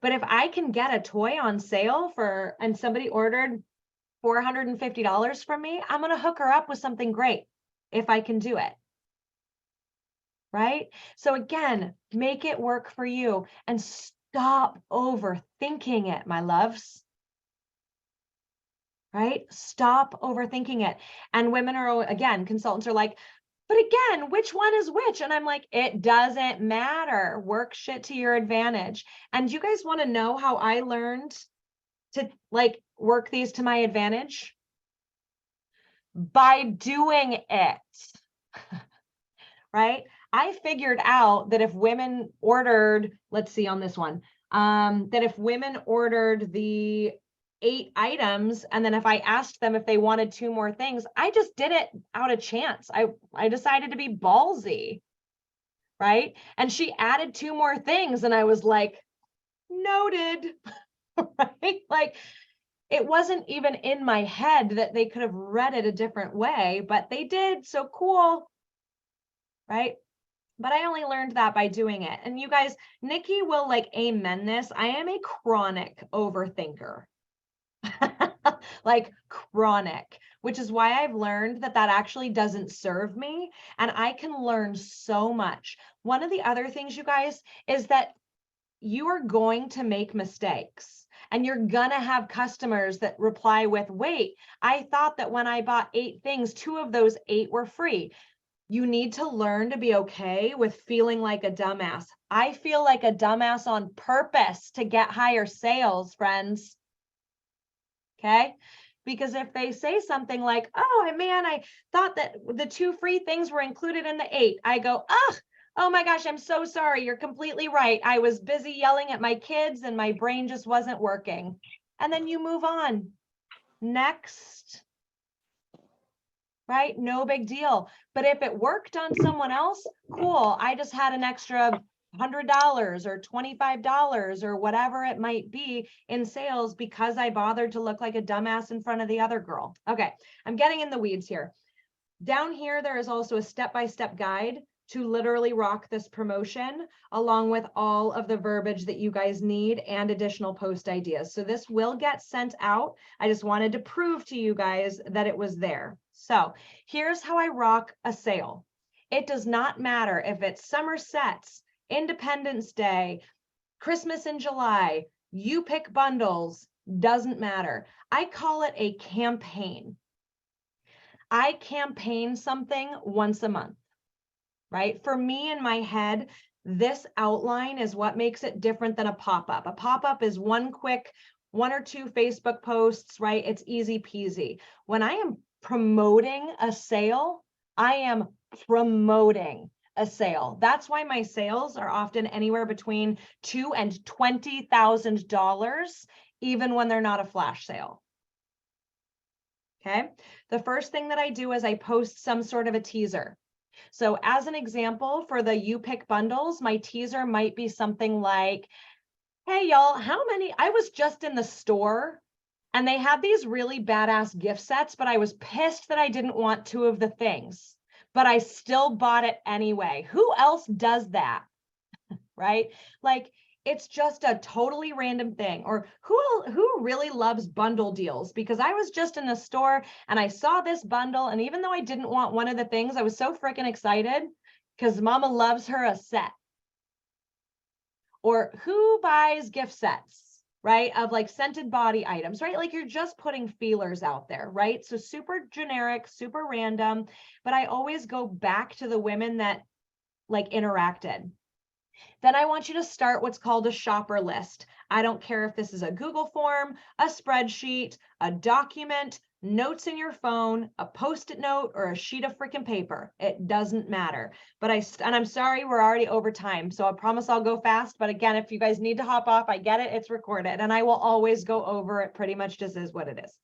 But if I can get a toy on sale and somebody ordered $450 from me, I'm going to hook her up with something great if I can do it. Right? So again, make it work for you and stop overthinking it, my loves. Right? Stop overthinking it. And women are, again, consultants are like, but again, which one is which? And I'm like, it doesn't matter. Work shit to your advantage. And you guys want to know how I learned to like work these to my advantage? By doing it. Right? I figured out that if women ordered, let's see on this one, that if women ordered the 8 items, and then if I asked them if they wanted 2 more things, I just did it out of chance. I decided to be ballsy, right? And she added 2 more things and I was like, noted, right? Like it wasn't even in my head that they could have read it a different way, but they did. So cool, right? But I only learned that by doing it. And you guys, Nikki will like amen this. I am a chronic overthinker. Like chronic, which is why I've learned that that actually doesn't serve me. And I can learn so much. One of the other things, you guys, is that you are going to make mistakes. And you're going to have customers that reply with, wait, I thought that when I bought 8 things, 2 of those 8 were free. You need to learn to be okay with feeling like a dumbass. I feel like a dumbass on purpose to get higher sales, friends. Okay? Because if they say something like, oh man, I thought that the 2 free things were included in the 8. I go, oh my gosh, I'm so sorry. You're completely right. I was busy yelling at my kids and my brain just wasn't working. And then you move on. Next. right? No big deal. But if it worked on someone else, cool. I just had an extra $100 or $25 or whatever it might be in sales because I bothered to look like a dumbass in front of the other girl. Okay, I'm getting in the weeds here. Down here, there is also a step-by-step guide to literally rock this promotion, along with all of the verbiage that you guys need and additional post ideas. So this will get sent out. I just wanted to prove to you guys that it was there. So here's how I rock a sale. It does not matter if it's summer sets, Independence Day, Christmas in July, you pick bundles, doesn't matter. I call it a campaign. I campaign something once a month, right? For me in my head, this outline is what makes it different than a pop-up. A pop-up is one or two Facebook posts, right? It's easy peasy. When I am promoting a sale, I am promoting a sale. That's why my sales are often anywhere between $2,000 and $20,000, even when they're not a flash sale. Okay. The first thing that I do is I post some sort of a teaser. So as an example, for the You Pick bundles, my teaser might be something like, hey y'all, I was just in the store and they had these really badass gift sets, but I was pissed that I didn't want two of the things, but I still bought it anyway. Who else does that? Right? Like, it's just a totally random thing. Or who really loves bundle deals? Because I was just in the store and I saw this bundle, and even though I didn't want one of the things, I was so freaking excited because mama loves her a set. Or who buys gift sets, right? Of like scented body items, right? Like, you're just putting feelers out there, right? So super generic, super random, but I always go back to the women that like interacted. Then I want you to start what's called a shopper list. I don't care if this is a Google form, a spreadsheet, a document, notes in your phone, a Post-it note, or a sheet of freaking paper. It doesn't matter. But I'm sorry, we're already over time. So I promise I'll go fast. But again, if you guys need to hop off, I get it. It's recorded. And I will always go over it. Pretty much just is what it is.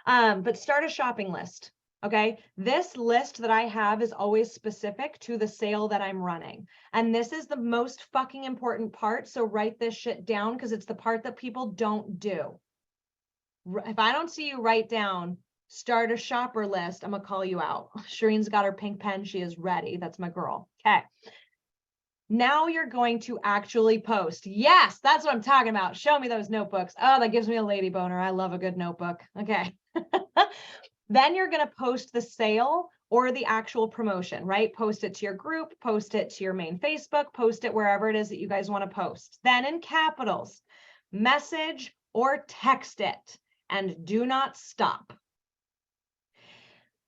But start a shopping list. Okay, this list that I have is always specific to the sale that I'm running. And this is the most fucking important part. So write this shit down because it's the part that people don't do. If I don't see you write down, start a shopper list, I'm gonna call you out. Shireen's got her pink pen. She is ready. That's my girl. Okay. Now you're going to actually post. Yes, that's what I'm talking about. Show me those notebooks. Oh, that gives me a lady boner. I love a good notebook. Okay. Then you're going to post the sale or the actual promotion, right? Post it to your group, post it to your main Facebook, post it wherever it is that you guys want to post. Then in capitals, message or text it, and do not stop.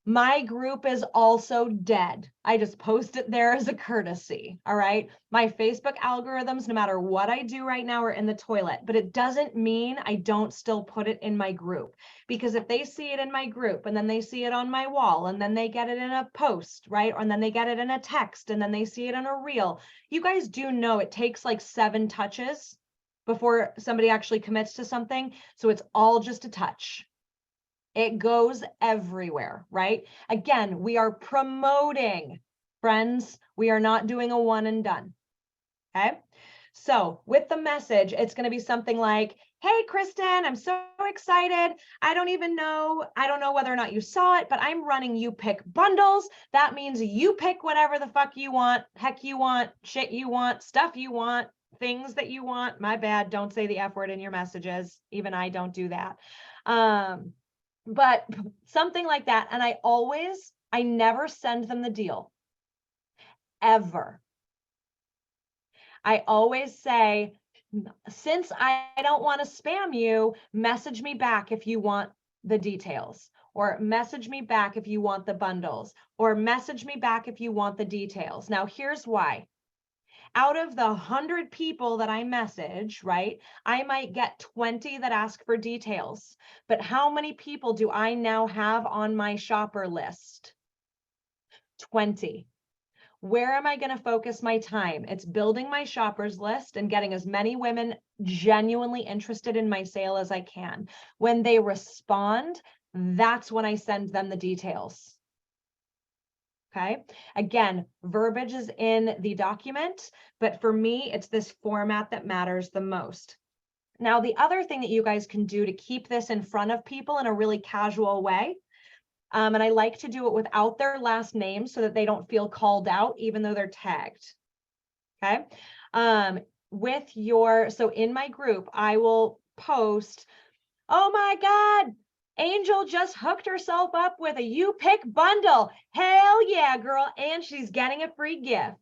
My group is also dead. I just post it there as a courtesy. All right. My Facebook algorithms, no matter what I do right now, are in the toilet, but it doesn't mean I don't still put it in my group, because if they see it in my group and then they see it on my wall and then they get it in a post, right? And then they get it in a text and then they see it in a reel. You guys do know it takes like 7 touches before somebody actually commits to something. So it's all just a touch. It goes everywhere, right? Again, we are promoting, friends. We are not doing a one and done. Okay. So with the message, it's going to be something like, hey, Kristen, I'm so excited. I don't know whether or not you saw it, but I'm running You Pick bundles. That means you pick whatever the fuck you want, heck you want, shit you want, stuff you want, things that you want. My bad. Don't say the F word in your messages. Even I don't do that. But something like that. And I never send them the deal, ever. I always say, since I don't want to spam you, message me back if you want the details, or message me back if you want the bundles, or message me back if you want the details. Now, here's why. Out of the 100 people that I message, right, I might get 20 that ask for details. But how many people do I now have on my shopper list? 20. Where am I going to focus my time? It's building my shoppers list and getting as many women genuinely interested in my sale as I can. When they respond, that's when I send them the details. Okay. Again, verbiage is in the document, but for me, it's this format that matters the most. Now, the other thing that you guys can do to keep this in front of people in a really casual way, and I like to do it without their last name so that they don't feel called out, even though they're tagged. Okay. So in my group, I will post, oh my God, Angel just hooked herself up with a You Pick bundle. Hell yeah, girl. And she's getting a free gift.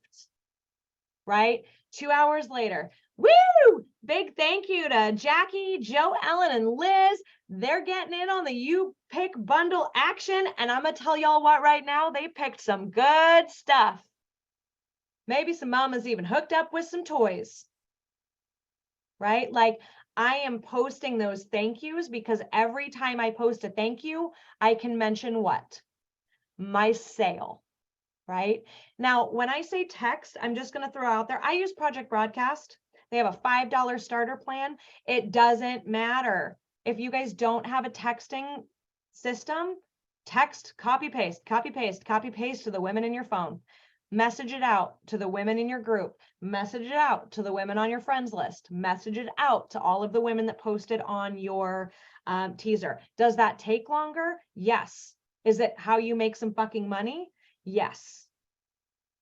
Right? 2 hours later, woo! Big thank you to Jackie, Joe, Ellen, and Liz. They're getting in on the You Pick bundle action. And I'm going to tell y'all what right now, they picked some good stuff. Maybe some mamas even hooked up with some toys. Right? Like, I am posting those thank yous because every time I post a thank you, I can mention what? My sale, right? Now, when I say text, I'm just going to throw out there, I use Project Broadcast. They have a $5 starter plan. It doesn't matter. If you guys don't have a texting system, text, copy, paste, copy, paste, copy, paste to the women in your phone. Message it out to the women in your group, message it out to the women on your friends list, message it out to all of the women that posted on your teaser. Does that take longer? Yes. Is it how you make some fucking money? Yes.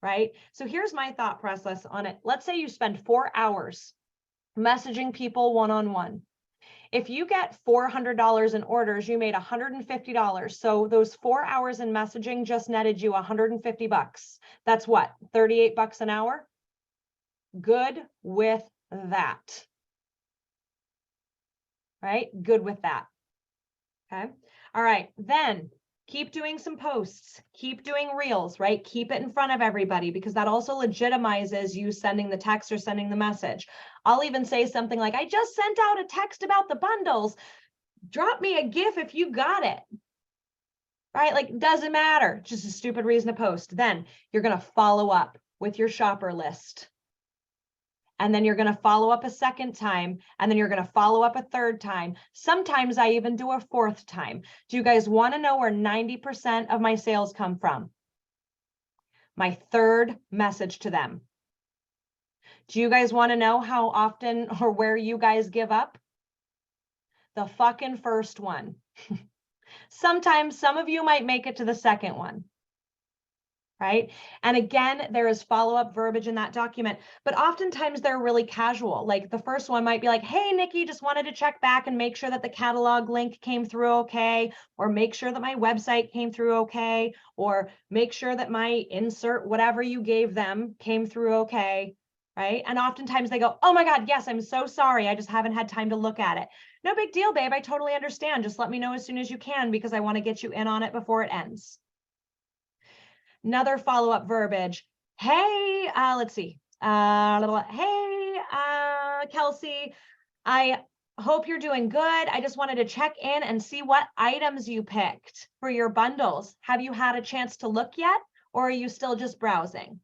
Right? So here's my thought process on it. Let's say you spend 4 hours messaging people one-on-one. If you get $400 in orders, you made $150. So those 4 hours in messaging just netted you $150. That's what? $38 an hour? Good with that. Right? Good with that. Okay. All right. Then keep doing some posts, keep doing reels, right? Keep it in front of everybody because that also legitimizes you sending the text or sending the message. I'll even say something like, I just sent out a text about the bundles. Drop me a GIF if you got it. Right? Like, doesn't matter. Just a stupid reason to post. Then you're going to follow up with your shopper list. And then you're going to follow up a second time. And then you're going to follow up a third time. Sometimes I even do a fourth time. Do you guys want to know where 90% of my sales come from? My third message to them. Do you guys want to know how often or where you guys give up? The fucking first one. Sometimes some of you might make it to the second one. Right? And again, there is follow-up verbiage in that document, but oftentimes they're really casual. Like the first one might be like, hey, Nikki, just wanted to check back and make sure that the catalog link came through okay, or make sure that my website came through okay, or make sure that my insert, whatever you gave them, came through okay, right? And oftentimes they go, oh my God, yes, I'm so sorry. I just haven't had time to look at it. No big deal, babe. I totally understand. Just let me know as soon as you can because I want to get you in on it before it ends. Another follow-up verbiage. Hey, let's see. Hey, Kelsey, I hope you're doing good. I just wanted to check in and see what items you picked for your bundles. Have you had a chance to look yet? Or are you still just browsing?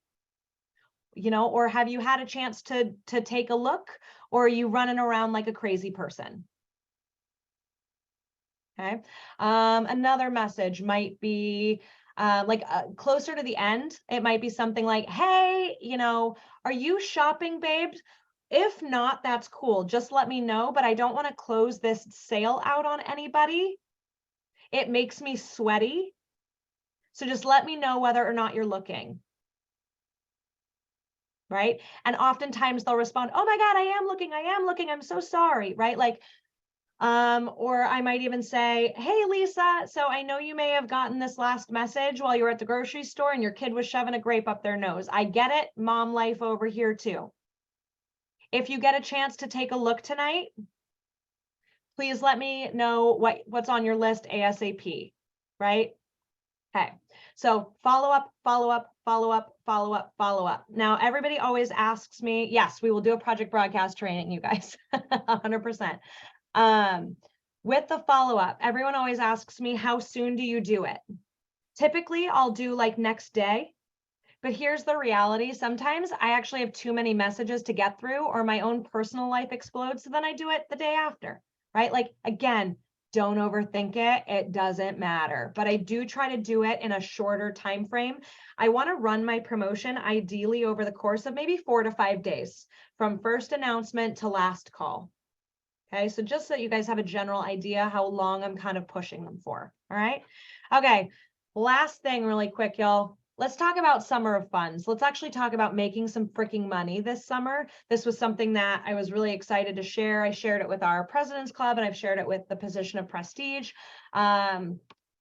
You know, or have you had a chance to take a look? Or are you running around like a crazy person? Okay. Another message might be, closer to the end, it might be something like, hey, you know, are you shopping, babes? If not, that's cool. Just let me know, but I don't want to close this sale out on anybody. It makes me sweaty. So just let me know whether or not you're looking. Right? And oftentimes they'll respond, oh my God, I am looking. I'm so sorry. Right? Like, or I might even say, hey, Lisa, so I know you may have gotten this last message while you were at the grocery store and your kid was shoving a grape up their nose. I get it. Mom life over here too. If you get a chance to take a look tonight, please let me know what's on your list ASAP, right? Okay. So follow up, follow up, follow up, follow up, follow up. Now, everybody always asks me, yes, we will do a project broadcast training, you guys, 100%. With the follow-up, everyone always asks me, how soon do you do it? Typically, I'll do like next day, but here's the reality. Sometimes I actually have too many messages to get through or my own personal life explodes. So then I do it the day after, right? Like, again, Don't overthink it. It doesn't matter. But I do try to do it in a shorter time frame. I want to run my promotion ideally over the course of maybe 4 to 5 days from first announcement to last call. Okay, so just so you guys have a general idea how long I'm kind of pushing them for. All right. Okay, last thing really quick, y'all. Let's talk about summer of funds. Let's actually talk about making some freaking money this summer. This was something that I was really excited to share. I shared it with our President's Club and I've shared it with the Position of Prestige.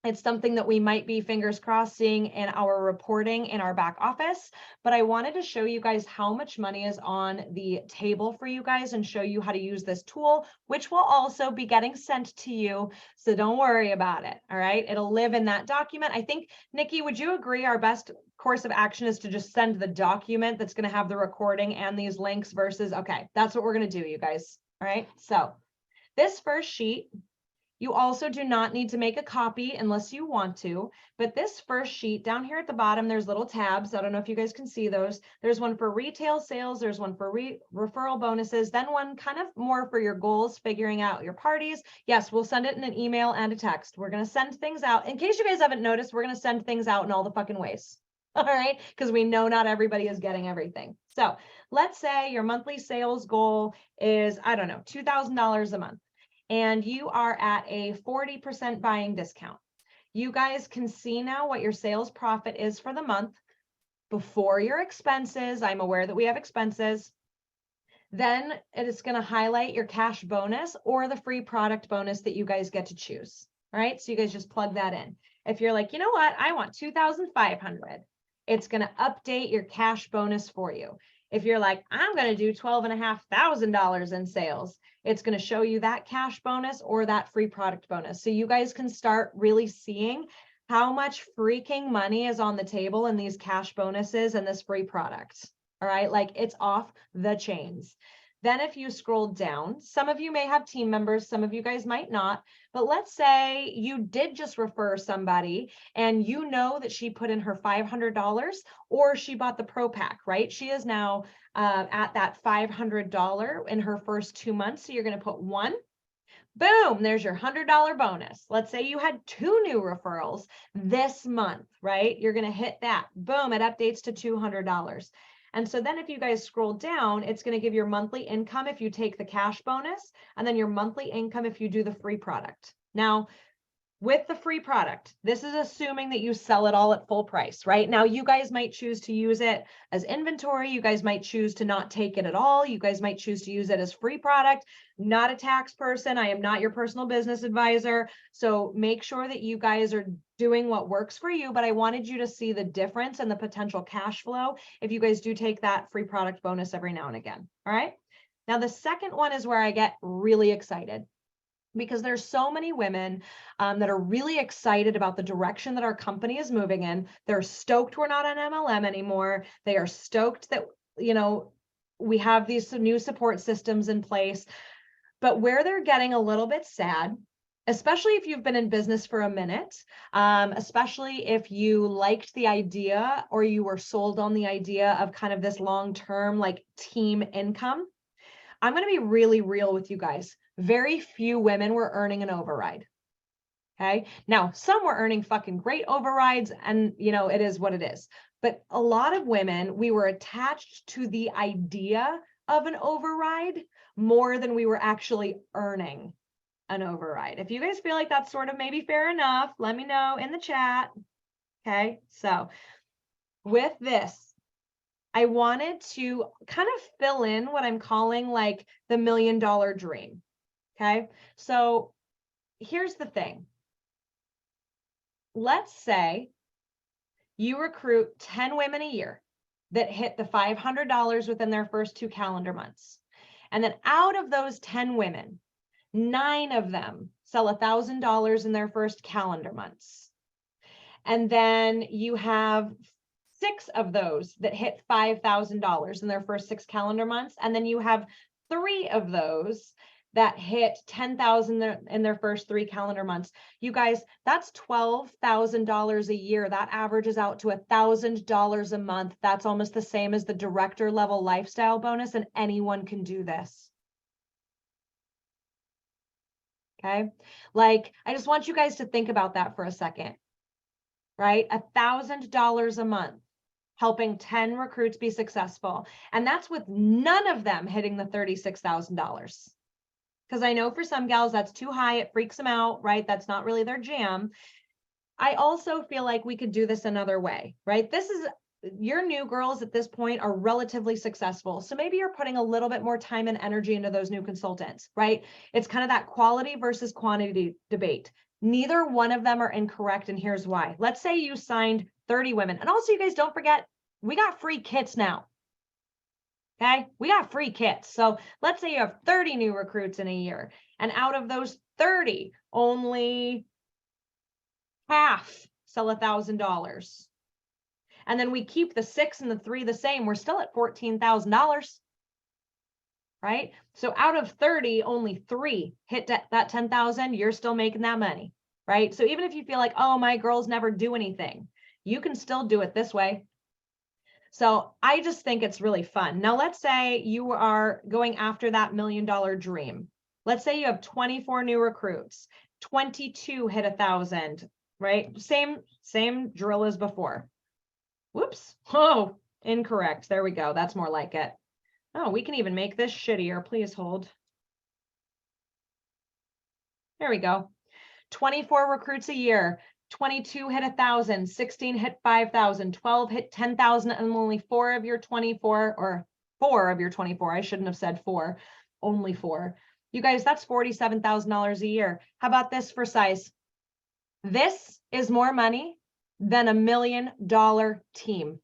It's something that we might be, fingers crossed, seeing in our reporting in our back office, but I wanted to show you guys how much money is on the table for you guys and show you how to use this tool, which will also be getting sent to you. So don't worry about it. All right. It'll live in that document. I think, Nikki, would you agree our best course of action is to just send the document that's going to have the recording and these links versus, okay, that's what we're going to do, you guys. All right. So this first sheet, you also do not need to make a copy unless you want to, but this first sheet down here at the bottom, there's little tabs. I don't know if you guys can see those. There's one for retail sales. There's one for referral bonuses, then one kind of more for your goals, figuring out your parties. Yes, we'll send it in an email and a text. We're going to send things out. In case you guys haven't noticed, we're going to send things out in all the fucking ways. All right, because we know not everybody is getting everything. So let's say your monthly sales goal is, I don't know, $2,000 a month. And you are at a 40% buying discount. You guys can see now what your sales profit is for the month before your expenses. I'm aware that we have expenses. Then it is going to highlight your cash bonus or the free product bonus that you guys get to choose. All right, so you guys just plug that in. If you're like, you know what, I want 2,500, it's going to update your cash bonus for you. If you're like, I'm going to do $12,500 in sales, it's going to show you that cash bonus or that free product bonus. So you guys can start really seeing how much freaking money is on the table in these cash bonuses and this free product. All right, like it's off the chains. Then if you scroll down, some of you may have team members, some of you guys might not, but let's say you did just refer somebody and you know that she put in her $500 or she bought the Pro Pack, right? She is now at that $500 in her first 2 months. So you're going to put one. Boom, there's your $100 bonus. Let's say you had 2 new referrals this month, right? You're going to hit that. Boom, it updates to $200. And so then if you guys scroll down, it's going to give your monthly income if you take the cash bonus, and then your monthly income if you do the free product. Now, with the free product, this is assuming that you sell it all at full price, right? Now, you guys might choose to use it as inventory. You guys might choose to not take it at all. You guys might choose to use it as free product. Not a tax person. I am not your personal business advisor. So make sure that you guys are doing what works for you, but I wanted you to see the difference and the potential cash flow if you guys do take that free product bonus every now and again. All right. Now, the second one is where I get really excited, because there's so many women that are really excited about the direction that our company is moving in. They're stoked we're not on MLM anymore. They are stoked that, you know, we have these new support systems in place. But where they're getting a little bit sad, especially if you've been in business for a minute, especially if you liked the idea or you were sold on the idea of kind of this long-term like team income, I'm going to be really real with you guys. Very few women were earning an override. Okay. Now, some were earning fucking great overrides, and you know, it is what it is. But a lot of women, we were attached to the idea of an override more than we were actually earning an override. If you guys feel like that's sort of maybe fair enough, let me know in the chat. Okay. So with this, I wanted to kind of fill in what I'm calling like the $1 million dream. Okay. So here's the thing. Let's say you recruit 10 women a year that hit the $500 within their first 2 calendar months. And then out of those 10 women, 9 of them sell $1,000 in their first calendar months. And then you have 6 of those that hit $5,000 in their first 6 calendar months. And then you have 3 of those that hit $10,000 in their first 3 calendar months. You guys, that's $12,000 a year. That averages out to $1,000 a month. That's almost the same as the director level lifestyle bonus, and anyone can do this. Okay. Like, I just want you guys to think about that for a second, right? $1,000 a month, helping 10 recruits be successful. And that's with none of them hitting the $36,000. Because I know for some gals, that's too high. It freaks them out, right? That's not really their jam. I also feel like we could do this another way, right? This is your new girls at this point are relatively successful. So maybe you're putting a little bit more time and energy into those new consultants, right? It's kind of that quality versus quantity debate. Neither one of them are incorrect. And here's why. Let's say you signed 30 women. And also, you guys don't forget, we got free kits now. Okay, we got free kits. So let's say you have 30 new recruits in a year. And out of those 30, only half sell $1,000. And then we keep the 6 and the 3 the same. We're still at $14,000, right? So out of 30, only 3 hit that 10,000. You're still making that money, right? So even if you feel like, oh, my girls never do anything, you can still do it this way. So I just think it's really fun. Now, let's say you are going after that $1 million dream. Let's say you have 24 new recruits, 22 hit 1,000, right? Same drill as before. Whoops. Oh, incorrect. There we go. That's more like it. Oh, we can even make this shittier. Please hold. There we go. 24 recruits a year. 22 hit 1,000, 16 hit 5,000, 12 hit 10,000, and only 4 of your 24, or 4 of your 24, I shouldn't have said 4, only 4. You guys, that's $47,000 a year. How about this for size? This is more money than $1 million team.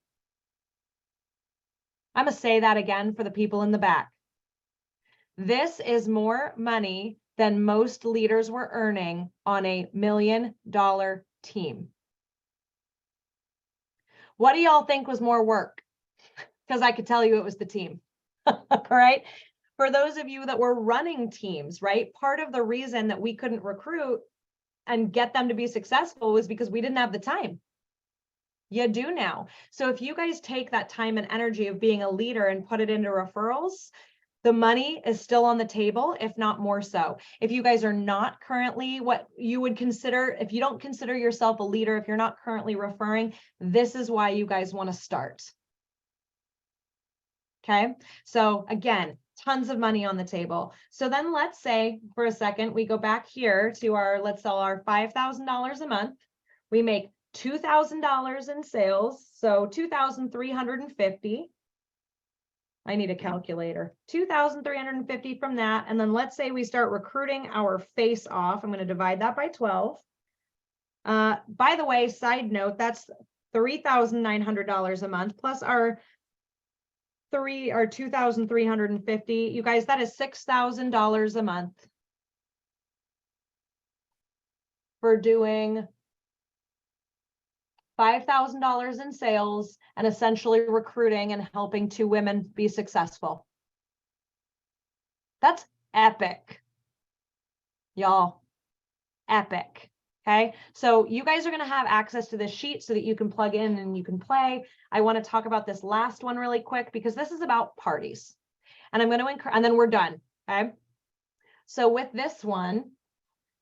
I'm going to say that again for the people in the back. This is more money than most leaders were earning on a $1 million team. What do y'all think was more work? Because I could tell you it was the team. All right. For those of you that were running teams, right? Part of the reason that we couldn't recruit and get them to be successful was because we didn't have the time. You do now. So if you guys take that time and energy of being a leader and put it into referrals, the money is still on the table, if not more so. If you guys are not currently what you would consider, if you don't consider yourself a leader, if you're not currently referring, this is why you guys want to start. Okay. So again, tons of money on the table. So then let's say for a second, we go back here to our, let's sell our $5,000 a month. We make $2,000 in sales. So 2,350. I need a calculator. 2,350 from that. And then let's say we start recruiting our face off. I'm going to divide that by 12. By the way, side note, that's $3,900 a month plus our 2,350. You guys, that is $6,000 a month for doing $5,000 in sales and essentially recruiting and helping 2 women be successful. That's epic, y'all. Epic. Okay. So you guys are going to have access to this sheet so that you can plug in and you can play. I want to talk about this last one really quick because this is about parties, and I'm going to and then we're done. Okay. So with this one,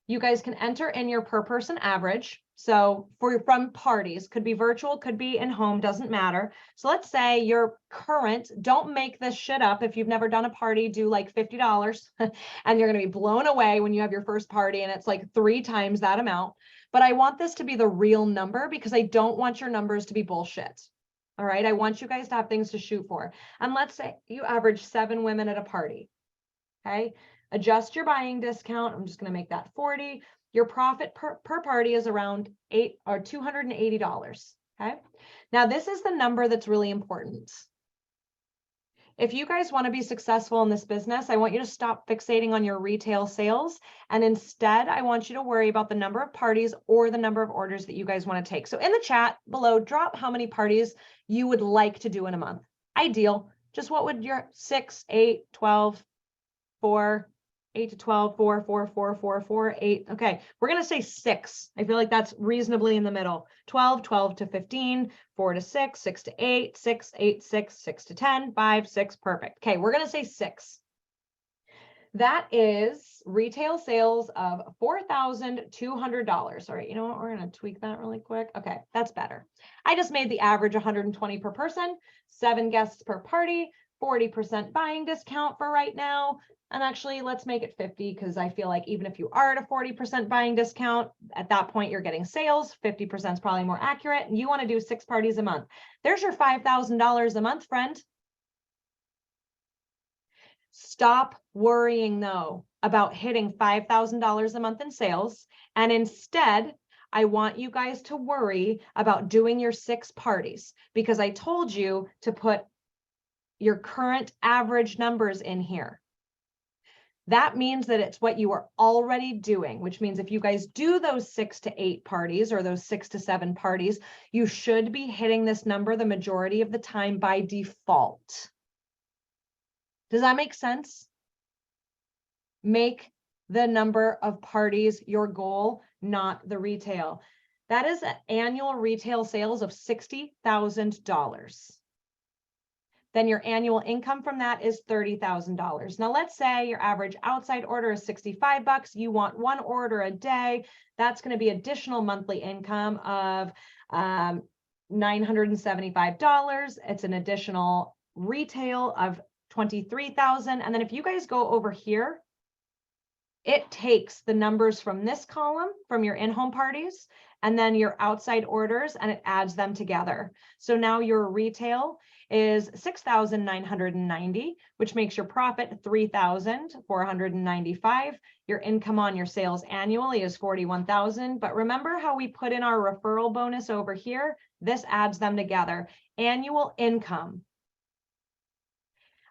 you guys can enter in your per person average. So from parties, could be virtual, could be in home, doesn't matter. So let's say your current, don't make this shit up. If you've never done a party, do like $50 and you're going to be blown away when you have your first party and it's like 3 times that amount. But I want this to be the real number because I don't want your numbers to be bullshit. All right. I want you guys to have things to shoot for. And let's say you average 7 women at a party. Okay. Adjust your buying discount. I'm just going to make that 40. Your profit per party is around $280. Okay. Now this is the number that's really important. If you guys want to be successful in this business, I want you to stop fixating on your retail sales. And instead, I want you to worry about the number of parties or the number of orders that you guys want to take. So in the chat below, drop how many parties you would like to do in a month. Ideal. Just what would your 6, 8, 12, 4, 8 to 12, 4, 4, 4, 4, 4, 8. Okay, we're going to say 6. I feel like that's reasonably in the middle. 12, 12 to 15, 4 to 6, 6 to 8, 6, 8, 6, 6 to 10, 5, 6. Perfect. Okay, we're going to say 6. That is retail sales of $4,200. All right, you know what? We're going to tweak that really quick. Okay, that's better. I just made the average 120 per person, 7 guests per party, 40% buying discount for right now. And actually, let's make it 50 because I feel like even if you are at a 40% buying discount, at that point, you're getting sales. 50% is probably more accurate. And you want to do 6 parties a month. There's your $5,000 a month, friend. Stop worrying though about hitting $5,000 a month in sales. And instead, I want you guys to worry about doing your 6 parties because I told you to put your current average numbers in here. That means that it's what you are already doing, which means if you guys do those 6 to 8 parties or those 6 to 7 parties, you should be hitting this number the majority of the time by default. Does that make sense? Make the number of parties your goal, not the retail. That is an annual retail sales of $60,000. Then your annual income from that is $30,000. Now let's say your average outside order is $65. You want 1 order a day. That's going to be additional monthly income of $975. It's an additional retail of $23,000. And then if you guys go over here, it takes the numbers from this column, from your in-home parties, and then your outside orders, and it adds them together. So now your retail is $6,990, which makes your profit $3,495. Your income on your sales annually is $41,000. But remember how we put in our referral bonus over here? This adds them together. Annual income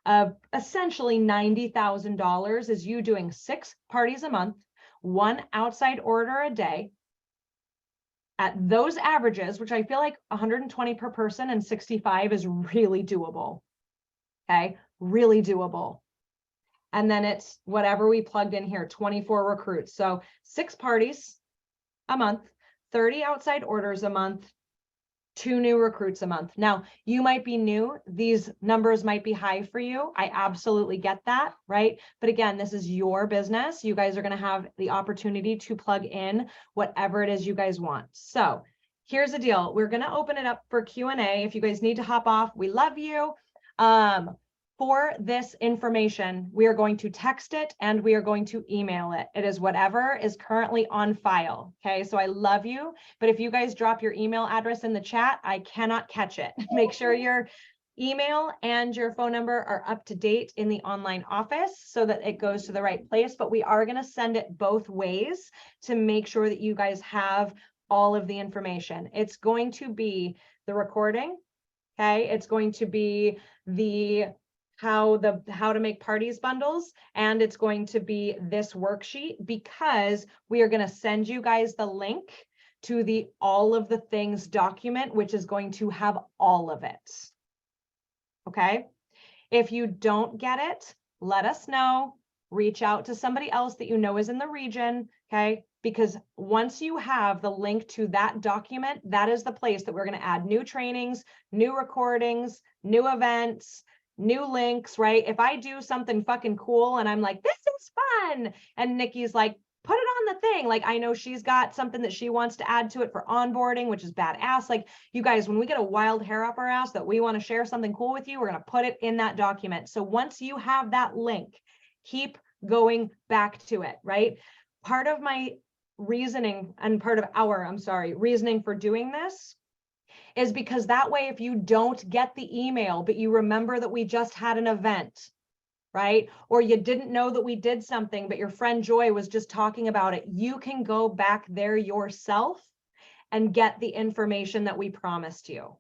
of essentially $90,000 is you doing 6 parties a month, 1 outside order a day at those averages, which I feel like 120 per person and 65 is really doable. Okay, really doable. And then it's whatever we plugged in here, 24 recruits. So 6 parties a month, 30 outside orders a month, 2 new recruits a month. Now, you might be new. These numbers might be high for you. I absolutely get that, right? But again, this is your business. You guys are going to have the opportunity to plug in whatever it is you guys want. So here's the deal. We're going to open it up for Q&A. If you guys need to hop off, we love you. For this information, we are going to text it and we are going to email it. It is whatever is currently on file. Okay, so I love you, but if you guys drop your email address in the chat, I cannot catch it. Make sure your email and your phone number are up to date in the online office so that it goes to the right place, but we are going to send it both ways to make sure that you guys have all of the information. It's going to be the recording. Okay, it's going to be the how to make parties bundles, and it's going to be this worksheet because we are going to send you guys the link to the all of the things document, which is going to have all of it. Okay, if you don't get it, let us know. Reach out to somebody else that you know is in the region. Okay, because once you have the link to that document, that is the place that we're going to add new trainings, new recordings, new events, new links, right? If I do something fucking cool and I'm like, this is fun, and Nikki's like, put it on the thing. Like, I know she's got something that she wants to add to it for onboarding, which is badass. Like, you guys, when we get a wild hair up our ass that we want to share something cool with you, we're going to put it in that document. So once you have that link, keep going back to it, right? Part of my reasoning and part of our, reasoning for doing this is because that way, if you don't get the email, but you remember that we just had an event, right? Or you didn't know that we did something, but your friend Joy was just talking about it, you can go back there yourself and get the information that we promised you.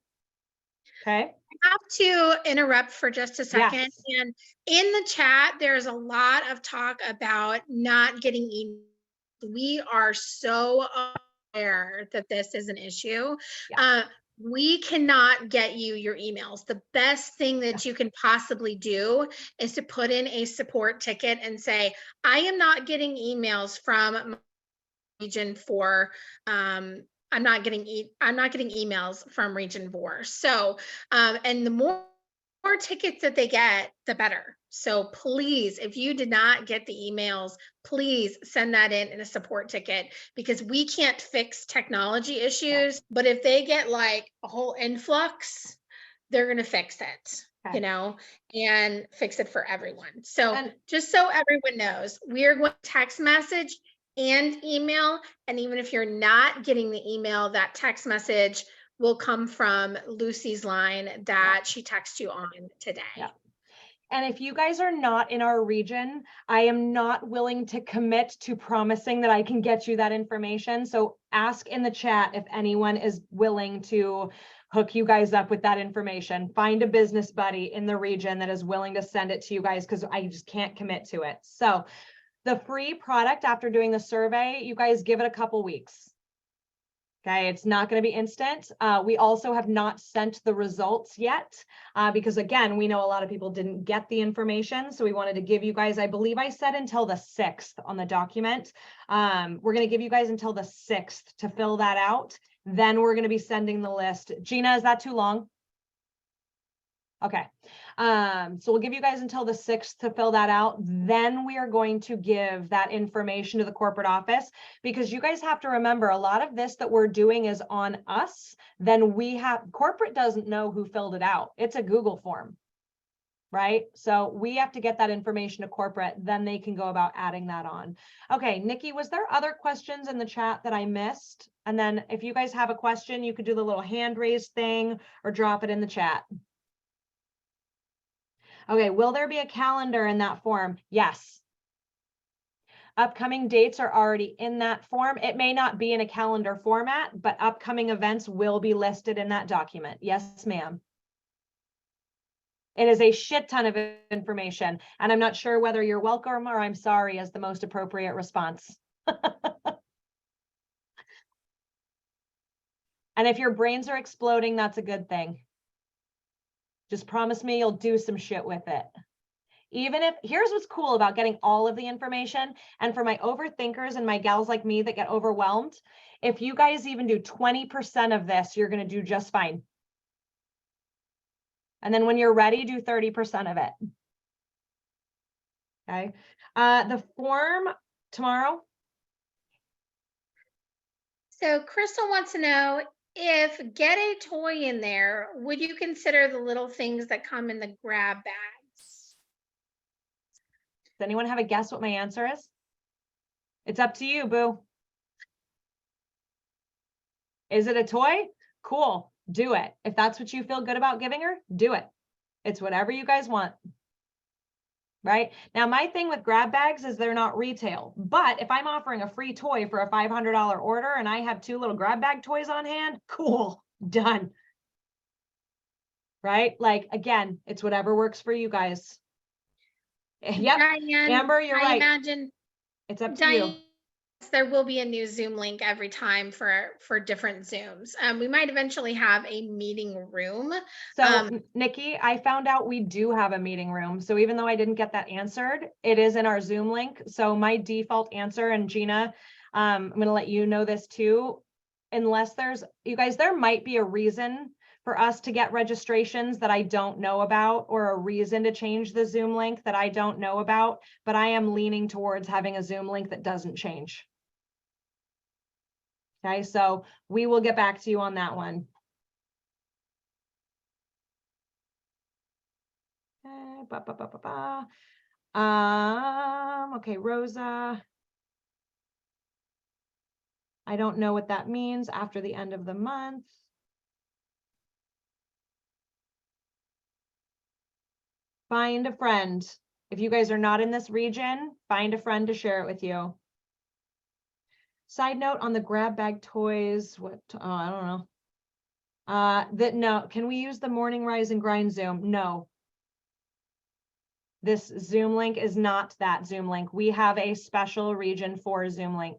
Okay. I have to interrupt for just a second. Yes. And in the chat, there's a lot of talk about not getting emails. We are so aware that this is an issue. Yeah. We cannot get you your emails. The best thing that you can possibly do is to put in a support ticket and say, I am not getting emails from region 4. I'm not getting emails from region 4. So, and the more more tickets that they get, the better. So please, if you did not get the emails, please send that in a support ticket, because we can't fix technology issues, but if they get like a whole influx, they're going to fix it, Okay. and fix it for everyone. So And just so everyone knows, we are going to text message and email. And even if you're not getting the email, that text message will come from Lucy's line that she texts you on today. Yeah. And if you guys are not in our region, I am not willing to commit to promising that I can get you that information. So ask in the chat if anyone is willing to hook you guys up with that information. Find a business buddy in the region that is willing to send it to you guys, because I just can't commit to it. So the free product, after doing the survey, you guys give it a couple weeks. Okay, it's not going to be instant. We also have not sent the results yet, because again, we know a lot of people didn't get the information. So we wanted to give you guys, I believe I said until the 6th on the document. We're going to give you guys until the 6th to fill that out. Then we're going to be sending the list. Gina, is that too long? Okay. So we'll give you guys until the 6th to fill that out. Then we are going to give that information to the corporate office, because you guys have to remember, a lot of this that we're doing is on us. Then corporate doesn't know who filled it out. It's a Google form, right? So we have to get that information to corporate, then they can go about adding that on. Okay, Nikki, was there other questions in the chat that I missed? And then if you guys have a question, you could do the little hand raise thing or drop it in the chat. Okay, will there be a calendar in that form? Yes. Upcoming dates are already in that form. It may not be in a calendar format, but upcoming events will be listed in that document. Yes, ma'am. It is a shit ton of information, and I'm not sure whether you're welcome or I'm sorry is the most appropriate response. And if your brains are exploding, that's a good thing. Just promise me you'll do some shit with it. Even if, here's what's cool about getting all of the information, and for my overthinkers and my gals like me that get overwhelmed, if you guys even do 20% of this, you're going to do just fine. And then when you're ready, do 30% of it. Okay. The form tomorrow. So Crystal wants to know, if get a toy in there, would you consider the little things that come in the grab bags? Does anyone have a guess what my answer is? It's up to you, boo. Is it a toy? Cool. Do it. If that's what you feel good about giving her, do it. It's whatever you guys want. Right now, my thing with grab bags is they're not retail, but if I'm offering a free toy for a $500 order and I have 2 little grab bag toys on hand, cool, done. Right? Like, again, it's whatever works for you guys. Yep. Diane, Amber, you're right. Imagine it's up to Diane, you. There will be a new Zoom link every time for different Zooms. We might eventually have a meeting room. So Nikki, I found out we do have a meeting room. So even though I didn't get that answered, it is in our Zoom link. So my default answer, and Gina, I'm going to let you know this too, unless there's, you guys, there might be a reason for us to get registrations that I don't know about, or a reason to change the Zoom link that I don't know about, but I am leaning towards having a Zoom link that doesn't change. Okay, so we will get back to you on that one. Okay, Rosa. I don't know what that means after the end of the month. Find a friend. If you guys are not in this region, find a friend to share it with you. Side note on the grab bag toys, I don't know. No, can we use the morning rise and grind Zoom? No. This Zoom link is not that Zoom link. We have a special region for Zoom link.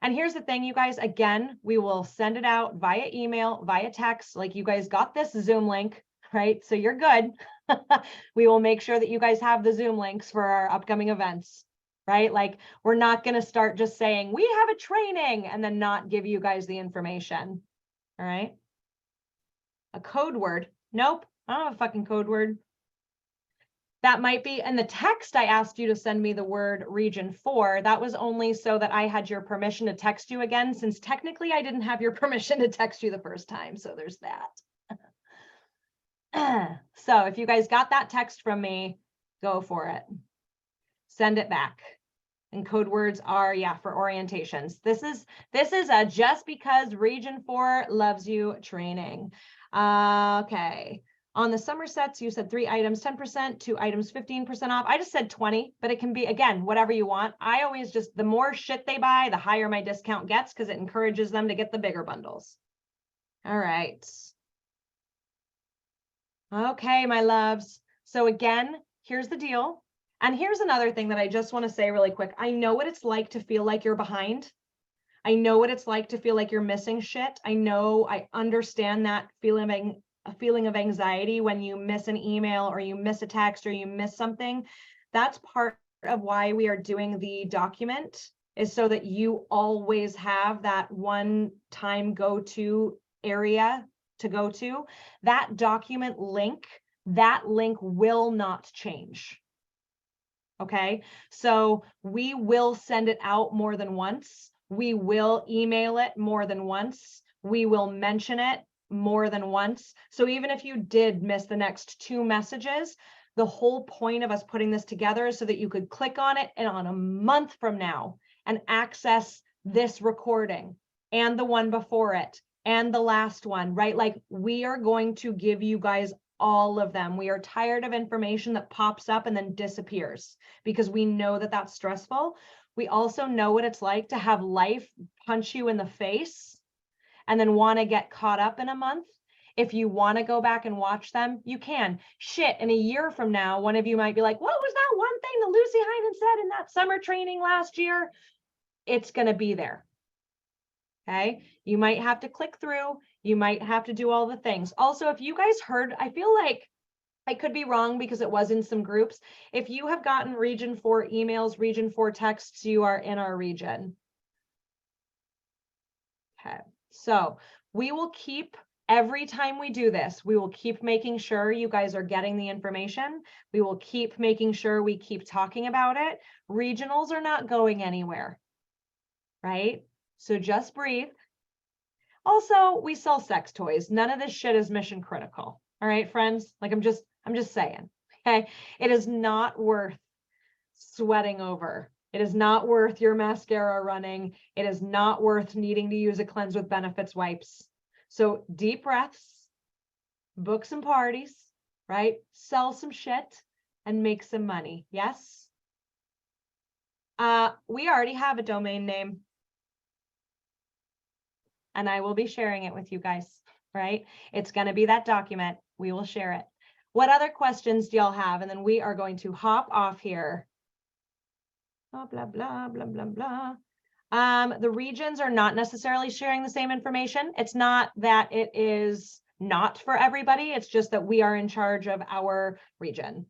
And here's the thing, you guys, again, we will send it out via email, via text, like you guys got this Zoom link, right? So you're good. We will make sure that you guys have the Zoom links for our upcoming events, right? Like, we're not going to start just saying we have a training and then not give you guys the information. All right. a code word. Nope, I don't have a fucking code word. That might be in the text. I asked you to send me the word region 4. That was only so that I had your permission to text you again, since technically I didn't have your permission to text you the first time. So there's that. So if you guys got that text from me, go for it. Send it back. And code words are, yeah, for orientations. This is a just because region 4 loves you training. Okay. On the summer sets, you said 3 items, 10%, 2 items, 15% off. I just said 20, but it can be, again, whatever you want. I always just, the more shit they buy, the higher my discount gets, because it encourages them to get the bigger bundles. All right. Okay, my loves. So again, here's the deal. And here's another thing that I just want to say really quick. I know what it's like to feel like you're behind. I know what it's like to feel like you're missing shit. I understand that feeling of anxiety when you miss an email or you miss a text or you miss something. That's part of why we are doing the document, is so that you always have that one time go-to area to go to. That document link, that link will not change. Okay, so we will send it out more than once. We will email it more than once. We will mention it more than once. So even if you did miss the next 2 messages, the whole point of us putting this together is so that you could click on it and on a month from now and access this recording and the one before it and the last one, right? Like, we are going to give you guys all of them. We are tired of information that pops up and then disappears, because we know that that's stressful. We also know what it's like to have life punch you in the face and then want to get caught up in a month. If you want to go back and watch them, you can. Shit, in a year from now, one of you might be like, what was that one thing that Lucy Hyman said in that summer training last year? It's going to be there. Okay, you might have to click through, you might have to do all the things. Also, if you guys heard, I feel like I could be wrong because it was in some groups. If you have gotten region 4 emails, region 4 texts, you are in our region. Okay, so we will keep, every time we do this, we will keep making sure you guys are getting the information. We will keep making sure we keep talking about it. Regionals are not going anywhere, right? So just breathe. Also, we sell sex toys. None of this shit is mission critical. All right, friends? Like, I'm just saying, okay? It is not worth sweating over. It is not worth your mascara running. It is not worth needing to use a Cleanse with Benefits wipes. So deep breaths, book some parties, right? Sell some shit and make some money. Yes? We already have a domain name, and I will be sharing it with you guys, right? It's going to be that document. We will share it. What other questions do y'all have? And then we are going to hop off here. Blah, blah, blah, blah, blah, blah. The regions are not necessarily sharing the same information. It's not that it is not for everybody. It's just that we are in charge of our region.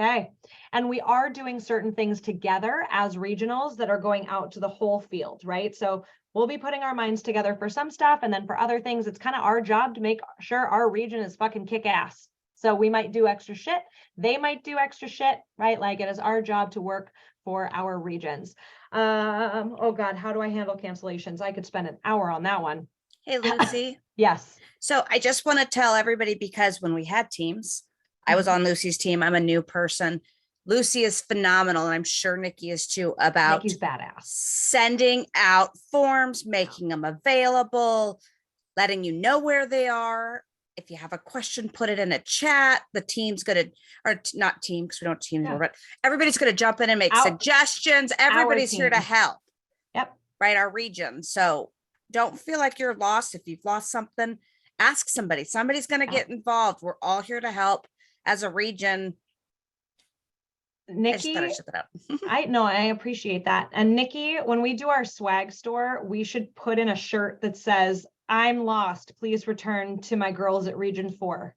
Okay, and we are doing certain things together as regionals that are going out to the whole field, right? So we'll be putting our minds together for some stuff, and then for other things, it's kind of our job to make sure our region is fucking kick ass. So we might do extra shit, they might do extra shit, right? Like, it is our job to work for our regions. Oh God, how do I handle cancellations? I could spend an hour on that one. Hey, Lucy. Yes. So I just want to tell everybody, because when we had teams, I was on Lucy's team. I'm a new person. Lucy is phenomenal, and I'm sure Nikki is too, about Nikki's badass. sending out forms, making them available, letting you know where they are. If you have a question, put it in a chat. The team's going to, or not team, because we don't team anymore, but everybody's going to jump in and make suggestions. Everybody's here to help. Yep. Right. Our region. So don't feel like you're lost. If you've lost something, ask somebody. Somebody's going to get involved. We're all here to help as a region. Nikki, I I appreciate that. And Nikki, when we do our swag store, we should put in a shirt that says, "I'm lost. Please return to my girls at Region 4."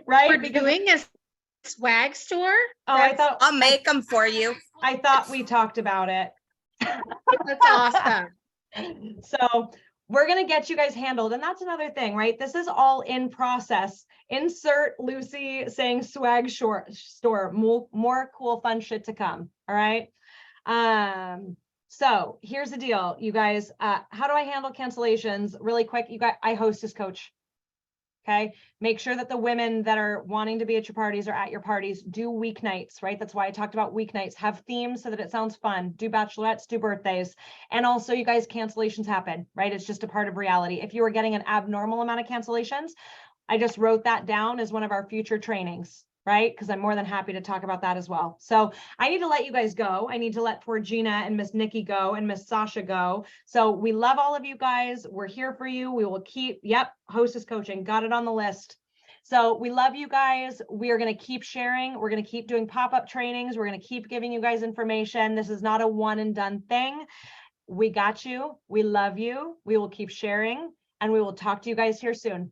Right? We're doing a swag store. Oh, I thought I'll make them for you. I thought we talked about it. That's awesome. So we're going to get you guys handled. And that's another thing, right? This is all in process. Insert Lucy saying swag store, more cool, fun shit to come. All right. So here's the deal, you guys. How do I handle cancellations? Really quick, you guys, I host as coach. Okay. Make sure that the women that are wanting to be at your parties or at your parties do weeknights, right? That's why I talked about weeknights. Have themes so that it sounds fun. Do bachelorettes, do birthdays. And also, you guys, cancellations happen, right? It's just a part of reality. If you are getting an abnormal amount of cancellations, I just wrote that down as one of our future trainings, right? Because I'm more than happy to talk about that as well. So I need to let you guys go. I need to let poor Gina and Miss Nikki go and Miss Sasha go. So we love all of you guys. We're here for you. We will keep, yep, hostess coaching, got it on the list. So we love you guys. We are going to keep sharing. We're going to keep doing pop-up trainings. We're going to keep giving you guys information. This is not a one and done thing. We got you. We love you. We will keep sharing, and we will talk to you guys here soon.